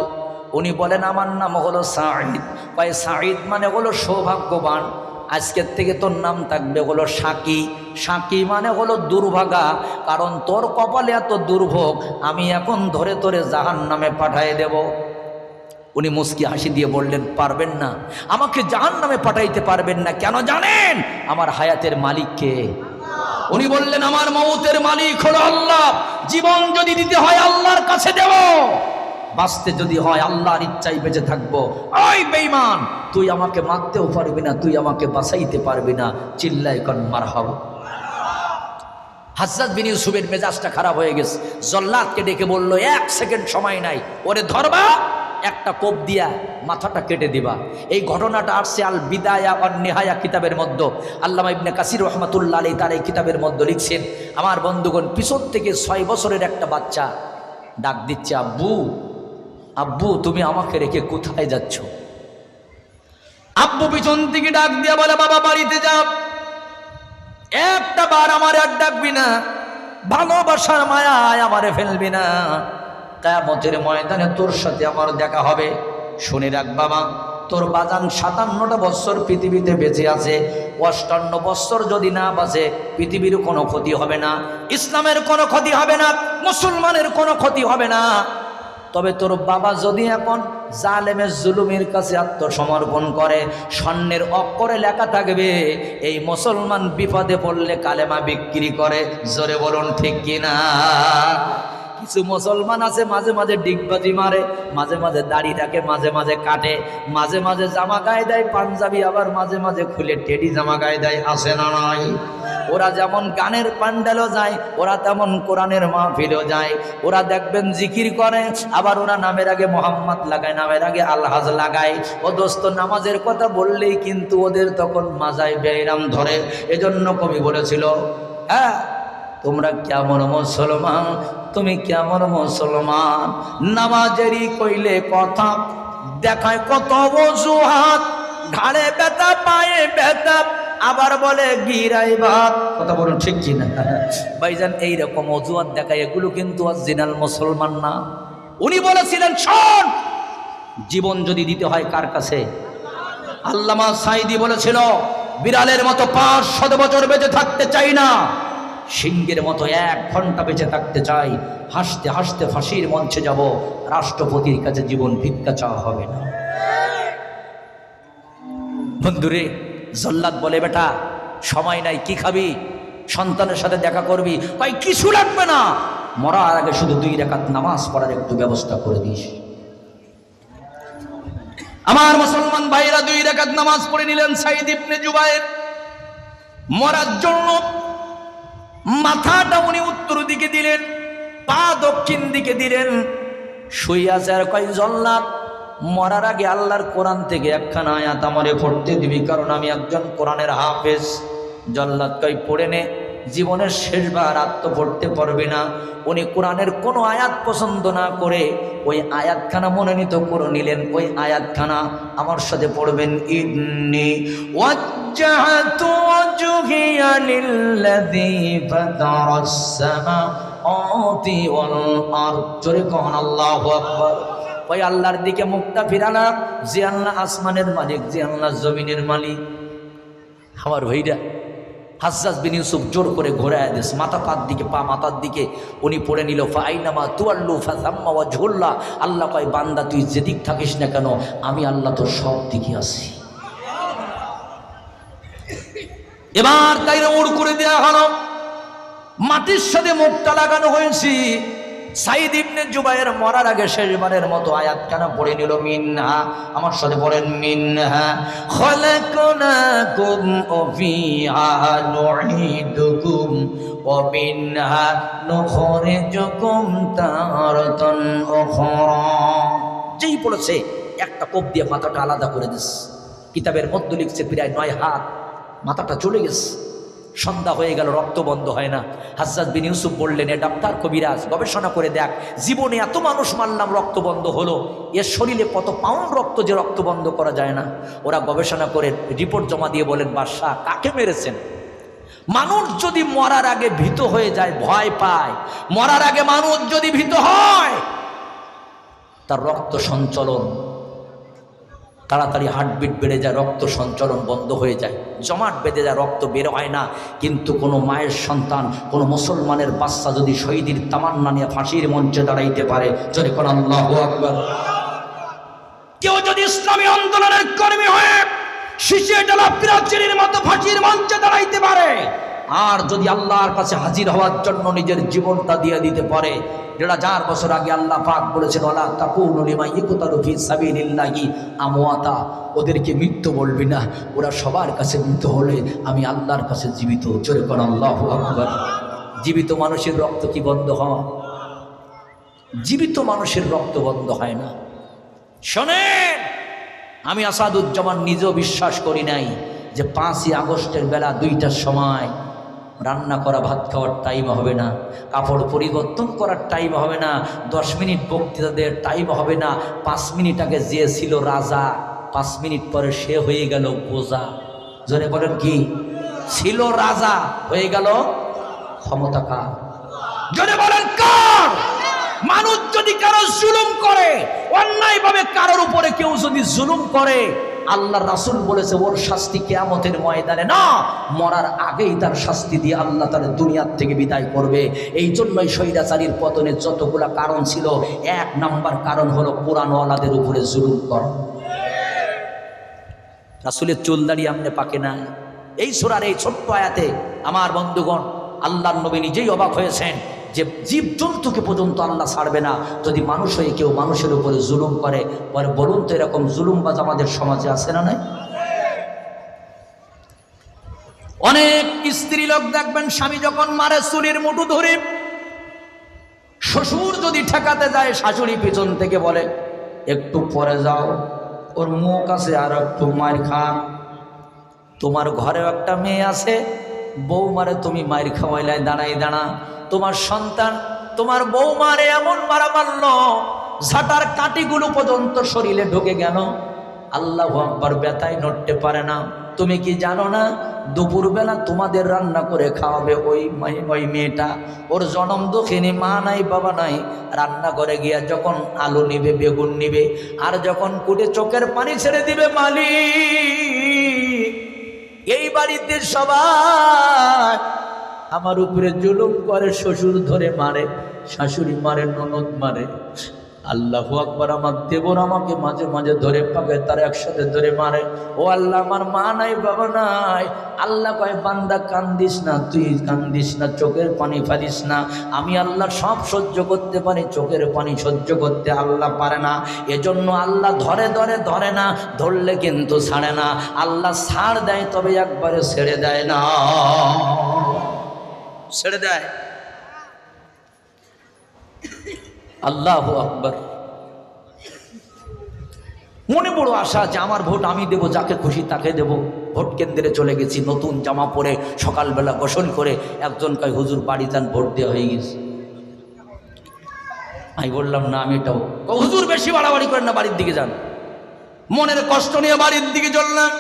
উনি বলেন আমার নাম হলো সাঈদ। কয় সাঈদ মানে হলো সৌভাগ্যবান, আজকের থেকে তোর নাম থাকবে হলো সাকি। সাকি মানে হলো দুর্ভাগা, কারণ তোর কপালে এত দুর্ভোগ আমি এখন ধরে ধরে জাহান্নামে পাঠিয়ে দেব। উনি মুস্কি হাসি দিয়ে বললেন, পারবেন না, আমাকে জাহান্নামে পাঠাইতে পারবেন না। কেন জানেন? আমার হায়াতের মালিক কে? উনি বললেন, আমার মউতের মালিক হলো আল্লাহ। জীবন যদি দিতে হয় আল্লাহর কাছে দেব, বাঁচতে যদি হয় আল্লাহর ইচ্ছাই বেঁচে থাকবো। ওই বেঈমান, তুই আমাকে মারতেও পারবি না, তুই আমাকে বাঁচাইতে পারবি না। চিল্লাই কোন মারহাবা। হাজ্জাজ বিন ইউসুফের মেজাজটা খারাপ হয়ে গেছে। জল্লাদকে ডেকে বলল, 1 সেকেন্ড সময় নাই, ওরে ধরবা, একটা কোপ দিয়া মাথাটা কেটে দিবা। এই ঘটনাটা আসছে আল বিদায়া ওয়ান নিহায়া কিতাবের মধ্যে। আল্লামা ইবনে কাসির রহমাতুল্লাহ আলাইহি তার এই কিতাবের মধ্যে লিখছেন, আমার বন্ধুগণ, পিছন থেকে 6 বছরের একটা বাচ্চা ডাক দিচ্ছে, আব্বু আব্বু তুমি আমাকে রেখে কোথায় যাচ্ছ? আব্বু পিছন থেকে ডাক দিয়া বলে, বাবা বাড়িতে যা, একটা বার আমার আর ডাকবি না, ভালোবাসার মায়ায় আমারে ফেলবি না, কিয়ামতের ময়দানে তোর সাথে আমার দেখা হবে। শুনে রাখ বাবা, তোর বাজান 57টা বছর পৃথিবীতে বেঁচে আছে, 58 বছর যদি না বাঁচে পৃথিবীর কোনো ক্ষতি হবে না, ইসলামের কোনো ক্ষতি হবে না, মুসলমানের কোনো ক্ষতি হবে না। তবে তোর বাবা যদি এখন জালেমের জুলুমের কাছে আত্মসমর্পণ করে, স্বর্ণের অক্ষরে লেখা থাকবে এই মুসলমান বিপদে পড়লে কালেমা বিক্রি করে। জোরে বলুন ঠিক কিনা? কিছু মুসলমান আছে মাঝে মাঝে ডিগবাজি মারে, মাঝে মাঝে দাড়ি রাখে, মাঝে মাঝে কাটে, মাঝে মাঝে জামা গায়ে দেয় পাঞ্জাবি, আবার মাঝে মাঝে খুলে টেডি জামা গায়ে দেয়, আসে না নয়? ওরা যেমন গানের প্যান্ডেলও যায়, ওরা তেমন কোরআনের মাহফিলও যায়। ওরা দেখবেন জিকির করে, আবার ওরা নামের আগে মোহাম্মদ লাগায়, নামের আগে আলহাজ লাগায়। ও দোস্ত, নামাজের কথা বললেই কিন্তু ওদের তখন মাজায় বেরাম ধরে। এজন্য কবি বলেছিল, হ্যাঁ তোমরা কেমন মুসলমান, তুমি কেমন মুসলমান, নামাজেরই কইলে কথা দেখায় কত অজুহাত, ঘাড়ে ব্যথা পায়ে ব্যথা আবার বলে গিরাই ভাত। কথা বলুন ঠিক কিনা ভাইজান? এইরকম অজুহাত দেখায়, এগুলো কিন্তু অরিজিনাল মুসলমান না। উনি বলেছিলেন, শোন, জীবন যদি দিতে হয় কার কাছে? আল্লামা সাঈদী বলেছিল, বিড়ালের মতো 500 বছর বেঁচে থাকতে চাই না, সিংহের মতো 1 ঘন্টা বেঁচে থাকতে চাই। হাসতে হাসতে ফাঁসির মঞ্চে যাব, রাষ্ট্রপতির কাছে জীবন ভিক্ষা চাওয়া হবে না। বন্ধুরে, জল্লাদ বলে, বেটা সময় নাই, কি খাবি? সন্তানের সাথে দেখা করবি? ভাই কিছু লাগবে না, মরার আগে শুধু 2 রাকাত নামাজ পড়ার একটু ব্যবস্থা করে দিস। আমার মুসলমান ভাইরা 2 রাকাত নামাজ পড়ে নিলেন। সাঈদ ইবনে জুবাইর মরার জন্য মাথাটা উনি উত্তর দিকে দিলেন, পা দক্ষিণ দিকে দিলেন, শুয়ে আছে আর কয় জল্লাদ মরার আগে আল্লাহর কোরআন থেকে একখানা আয়াত আমারে পড়তে দিবি, কারণ আমি একজন কোরআনের হাফেজ। জল্লাদ কয় পড়ে নে, জীবনের শেষবার আর তো পড়তে পারবি না। উনি কোরআনের কোনো আয়াত পছন্দ না করে ওই আয়াতখানা মনোনীত করে নিলেন। ওই আয়াতখানা আমার সাথে পড়বেন, ইন্নী ওয়াজ্জাহতু ওয়াজহিয়া লিল্লাযী ফাতারাস সামাওয়াতি ওয়াল আরদ। জোরে কখন আল্লাহু আকবার। ওই আল্লাহর দিকে মুখটা ফিরালাম, যে আল্লাহ আসমানের মালিক, যে আল্লাহ জমিনের মালিক। আমার ভাইরা হাজ্জাজ বিন ইউসুফ জোর করে ঘোরায় দিস, মাথা পাত দিকে, পা মাথার দিকে উনি পড়ে নিল, ফাইনামা তুয়াল্লু ফাসাম্মা ওয়াজহুল্লাহ। আল্লাহ কয় বান্দা তুই যেদিক থাকিস না কেন আমি আল্লাহ তোর সব দিকে আছি। এবার তাই উড় করে দেওয়া হলো, মাটির সাথে মুখটা লাগানো হয়েছে। সাইদ ইবনে জুবায়ের মরার আগে শেষবারের মতো আয়াতখানা পড়ে নিল, মিনহা, আমার সাথে পড়েন, মিনহা খালাকনাকুম ওয়া ফিহা নুঈদুকুম ওয়া মিনহা নুখরিজুকুম তারাতান উখরা। যেই পড়েছে একটা কোপ দিয়ে মাথাটা আলাদা করে দিস। কিতাবের মধ্যে লিখছে প্রায় 9 হাত, মাথাটা চলে গেছে। সন্ধ্যা হয়ে গেল, রক্ত বন্ধ হয় না। হাজ্জাজ বিন ইউসুফ বললেন, এ ডাক্তার কবিরাজ গবেষণা করে দেখ, জীবনে এত মানুষ মারলাম রক্ত বন্ধ হলো, এর শরীরে কত পাউন্ড রক্ত যে রক্ত বন্ধ করা যায় না। ওরা গবেষণা করে রিপোর্ট জমা দিয়ে বলেন, বাদশাহ কাকে মেরেছেন? মানুষ যদি মরার আগে ভীত হয়ে যায়, ভয় পায়, মরার আগে মানুষ যদি ভীত হয়, তার রক্ত সঞ্চালন তাড়াতাড়ি, হার্টবিট বেড়ে যায়, রক্ত সঞ্চালন বন্ধ হয়ে যায়, জমাট বেঁধে যায়, রক্ত বের হয় না। কিন্তু কোনো মায়ের সন্তান, কোনো মুসলমানের বাচ্চা যদি শহীদের তামান্না নিয়ে ফাঁসির মঞ্চে দাঁড়াইতে পারে, যদি কোন আল্লাহু আকবার, কেউ যদি ইসলামী আন্দোলনের কর্মী হয়ে শিশির ডালা পিরাচির মতো ফাঁসির মঞ্চে দাঁড়াইতে পারে, আর যদি আল্লাহর কাছে হাজির হওয়ার জন্য নিজের জীবনটা দিয়ে দিতে পারে, যেটা 4 বছর আগে আল্লাহ পাক বলেছেন, ওয়ালা তাকুনু লিমা ইকতালু ফি সাবিলিল্লাহি আমওয়াতা, ওদেরকে মৃত্যু বলবি না, ওরা সবার কাছে মৃত হলে আমি আল্লাহর কাছে জীবিত। জোরে কোন আল্লাহু আকবার। জীবিত মানুষের রক্ত কি বন্ধ হয়? জীবিত মানুষের রক্ত বন্ধ হয় না। শোনেন, আমি আসাদুজ্জামান নিজেও বিশ্বাস করি নাই যে 5ই আগস্টের বেলা 2টার সময় রান্না করা ভাত খাওয়ার টাইম হবে না, কাপড় পরিবর্তন করার টাইম হবে না, 10 মিনিট বক্তৃতাদের টাইম হবে না। 5 মিনিট আগে যে ছিল রাজা, 5 মিনিট পরে সে হয়ে গেল বোঝা। জোরে বলেন কি? ছিল রাজা, হয়ে গেল ক্ষমতা কার? জোরে বলেন কার? মানুষ যদি কারো জুলুম করে, অন্যায়ভাবে কারোর উপরে কেউ যদি জুলুম করে, আল্লাহ রাসূল বলেছে ওর শাস্তি কিয়ামতের ময়দানে না, মরার আগেই তার শাস্তি দিয়ে আল্লাহ তার দুনিয়ার থেকে বিদায় করবে। এই জন্যই স্বৈরাচারীর পতনের যতগুলা কারণ ছিল, 1 নাম্বার কারণ হলো কোরআনওয়ালাদের উপরে জুলুম করা। রাসূলের চুল দাড়ি আমনে পাকে না। এই সূরার এই ছোট্ট আয়াতে আমার বন্ধুগণ, আল্লাহর নবী নিজেই অবাক হয়েছেন যে জীবজন্তুকে পর্যন্ত আল্লাহ ছাড়বে না যদি মানুষ হয়ে কেউ মানুষের উপরে জুলুম করে। পরে বলুন তো, এরকম জুলুমবাজ আমাদের সমাজে আছে না নাই? অনেক স্ত্রী লোক দেখবেন, স্বামী যখন মারে চুলের মুঠো ধরে, শ্বশুর যদি ঠেকাতে যায়, শাশুড়ি পিছন থেকে বলে একটু পরে যাও, ওর মুখ আছে আর একটু মার খা। তোমার ঘরেও একটা মেয়ে আছে, বউ মারে তুমি মার খাওয়াইলাই, দাঁড়াই দাঁড়া। তোমার সন্তান তোমার বউ মারে এমন মারা মারল, ঝাঁটার কাটিগুলো পর্যন্ত শরীরে ঢুকে গেল, আল্লাহু আকবার, ব্যথায় নড়তে পারে না। তুমি কি জানো না, দুপুরবেলা তোমাদের রান্না করে খাওয়াবে ওই মেয়েটা, ওর জনম দুঃখিনী, মা নাই বাবা নাই। রান্না করে গিয়া যখন আলু নিবে, বেগুন নিবে, আর যখন কুটে চোখের পানি ছেড়ে দিবে, মালিক এই বাড়িতে সবাই আমার উপরে জুলুম করে, শ্বশুর ধরে মারে, শাশুড়ি মারে, ননদ মারে। আল্লাহু আকবার, আমার দেবর আমাকে মাঝে মাঝে ধরে পাবে, তার একসাথে ধরে মারে। ও আল্লাহ, আমার মা নাই বাবা নাই। আল্লাহ কয় বান্দা কান্দিস না, তুই কান্দিস না, চোখের পানি ফেলিস না। আমি আল্লাহ সব সহ্য করতে পারি, চোখের পানি সহ্য করতে আল্লাহ পারে না। এজন্য আল্লাহ ধরে ধরে ধরে না, ধরলে কিন্তু ছাড়ে না। আল্লাহ ছাড় দেয়, তবে একবারে ছেড়ে দেয় না, ছেড়ে দেয়। আল্লাহু আকবার। মনে বড় আশা যে আমার ভোট আমি দেব, যাকে খুশি তাকে দেব। ভোট কেন্দ্রে চলে গেছি, নতুন জামা পরে সকালবেলা গোসল করে। একজন কয় হুজুর বাড়ি যান, ভোট দেওয়া হয়ে গেছে। আমি বললাম না, আমি এটাও। হুজুর বেশি বাড়াবাড়ি করেন না, বাড়ির দিকে যান। মনের কষ্ট নিয়ে বাড়ির দিকে চললাম।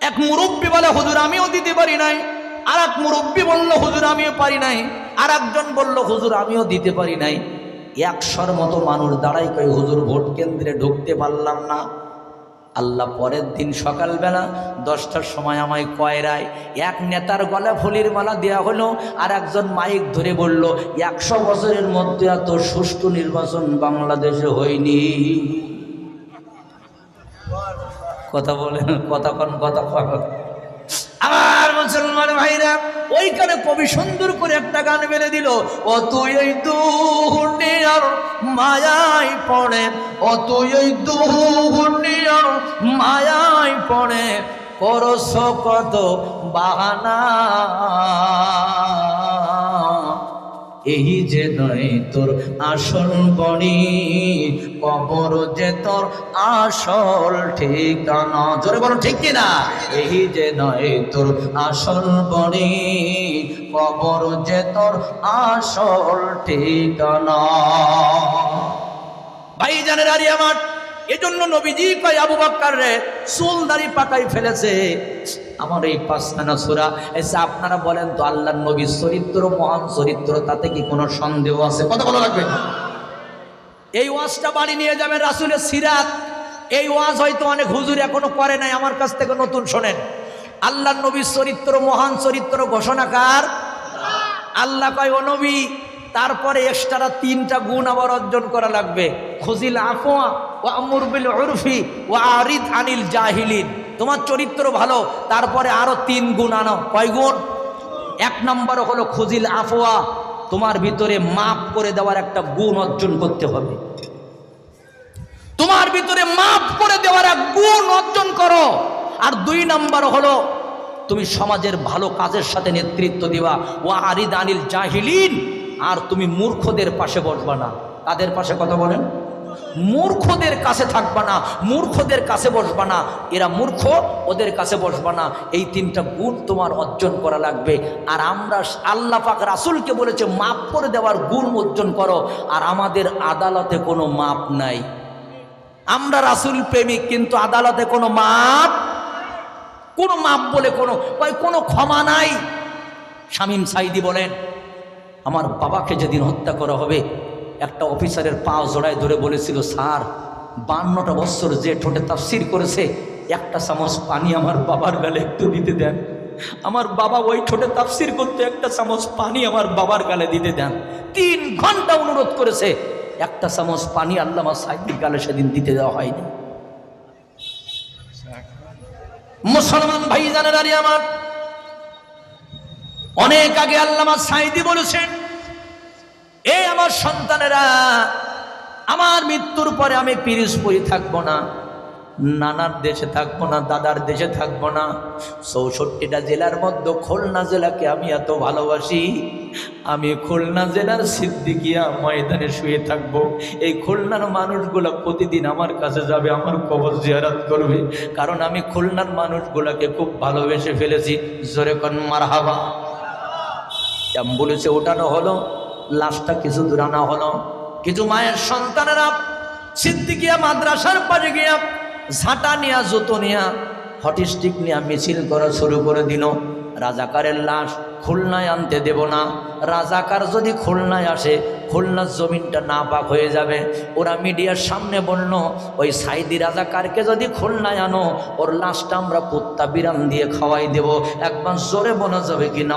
এক মুরব্বী বলে হুজুর আমিও দিতে পারি নাই। আর এক মুরব্বী বলল হুজুর আমিও পারি নাই। আর একজন বলল হুজুর আমিও দিতে পারি নাই। 100 মতো মানুষ দাঁড়াই কই হুজুর ভোট কেন্দ্রে ঢুকতে পারলাম না। আল্লাহ পরের দিন সকালবেলা 10টার সময় আমায় কয়রায় এক নেতার গলা ফুলের মালা দেওয়া হলো। আর একজন মাইক ধরে বলল 100 বছরের মধ্যে এত সুষ্ঠু নির্বাচন বাংলাদেশে হয়নি। কথা বলেন, কথা কন, কথা কন। আমার মুসলমান ভাইরা, ওইখানে কবি সুন্দর করে একটা গান বেঁধে দিল। ও তুই এই দুনিয়ার মায়ায় পড়ে, ও তুই এই দুনিয়ার মায়ায় পড়ে করছ কত বাহানা। এই যে নয় তোর আসল বড়ি, কবর যে তোর আসল ঠিকানা। জোরে বলো ঠিক কিনা? এই যে নয় তোর আসল বড়ি, কবর যে তোর আসল ঠিকানা। ভাইজানের আরে আমার, এজন্য নবীজি কয় আবু বকর রে চুল দাড়ি পাকাই ফেলেছে। আমার এই 5খানা সূরা এসে আপনারা বলেন তো আল্লাহর নবীর চরিত্র মহান চরিত্র, তাতে কি কোনো সন্দেহ আছে? কথা বলা লাগবে। এই ওয়াজটা বাড়ি নিয়ে যাবেন, রাসূলের সিরাত। এই ওয়াজ হয়তো অনেক হুজুর এখনো করে নাই, আমার কাছ থেকে নতুন শোনেন। আল্লাহর নবীর চরিত্র মহান চরিত্র ঘোষণাকার আল্লাহ। কয় ও নবী, তারপরে এক্সট্রা 3টা গুণ আবার অর্জন করা লাগবে। খুজিল আফওয়া ওয়া আমুর বিল উরফি ওয়া আরিদ আনিল জাহিলিন। তোমার চরিত্র ভালো, তারপরে আরো 3 গুণ আনো। কয় গুণ? 1 নম্বর হলো খুজিল আফওয়া, তোমার ভিতরে মাফ করে দেওয়ার একটা গুণ অর্জন করতে হবে। তোমার ভিতরে মাফ করে দেওয়ার এক গুণ অর্জন করো। আর 2 নম্বর হলো তুমি সমাজের ভালো কাজের সাথে নেতৃত্ব দিবা। ওয়া আরিদ আনিল জাহিলিন, আর তুমি মূর্খদের পাশে বসবা না। তাদের পাশে কথা বলেন, মূর্খদের কাছে থাকবা না, মূর্খদের কাছে বসবা না। এরা মূর্খ, ওদের কাছে বসবা না। এই 3টা গুণ তোমার অর্জন করা লাগবে। আর আমরা আল্লাহ পাক রাসূলকে বলেছে মাফ করে দেওয়ার গুণ অর্জন করো। আর আমাদের আদালতে কোনো মাপ নাই। আমরা রাসূল প্রেমিক, কিন্তু আদালতে কোনো মাপ বলে কোনো ক্ষমা নাই। শামীম সাঈদী বলেন, আমার বাবাকে যেদিন হত্যা করা হবে, একটা অফিসারের পা জড়ায় ধরে বলেছিল, স্যার 52টা বছর যে ঠোঁটে তাফসীর করেছে, একটা চামচ পানি আমার বাবার গালে একটু দিতে দেন। আমার বাবা ওই ঠোঁটে তাফসীর করতে, একটা চামচ পানি আমার বাবার গালে দিতে দেন। 3 ঘন্টা অনুরোধ করেছে, একটা চামচ পানি আল্লামা সাঈদীর গালে সেদিন দিতে দেওয়া হয়নি। মুসলমান ভাইজানেরা আমার, অনেক আগে আল্লামা সাঈদী বলেছেন, এই আমার সন্তানেরা, আমার মৃত্যুর পরে আমি পিরোজপুরে থাকবো না, নানার দেশে থাকবো না, দাদার দেশে থাকবো না। 64টা জেলার মধ্যে খুলনা জেলাকে আমি এত ভালোবাসি, আমি খুলনা জেলার সিদ্দিকিয়া ময়দানে শুয়ে থাকবো। এই খুলনার মানুষগুলো প্রতিদিন আমার কাছে যাবে, আমার কবর জিয়ারত করবে, কারণ আমি খুলনার মানুষগুলোকে খুব ভালোবেসে ফেলেছি। জোরে কোন মারহাবা। অ্যাম্বুলেন্সে ওঠানো হলো, লাশটা কিছু দূর আনা হলো। কিছু মায়ের সন্তানেরা সিদ্দিকিয়া মাদ্রাসার পাশে গিয়া ঝাঁটা নিয়া, জুতো নিয়া, হটিস্টিক নিয়া মিছিল করা শুরু করে দিল। রাজাকারের লাশ খুলনায় আনতে দেব না, রাজাকার যদি খুলনায় আসে খুলনার জমিনটা নাপাক হয়ে যাবে। ওরা মিডিয়ার সামনে বলল, ওই সাঈদী রাজাকারকে যদি খুলনায় আনো, ওর লাশটা আমরা কুত্তা বিড়াল দিয়ে খাওয়াই দেব। একবার জোরে বলা যাবে কি না?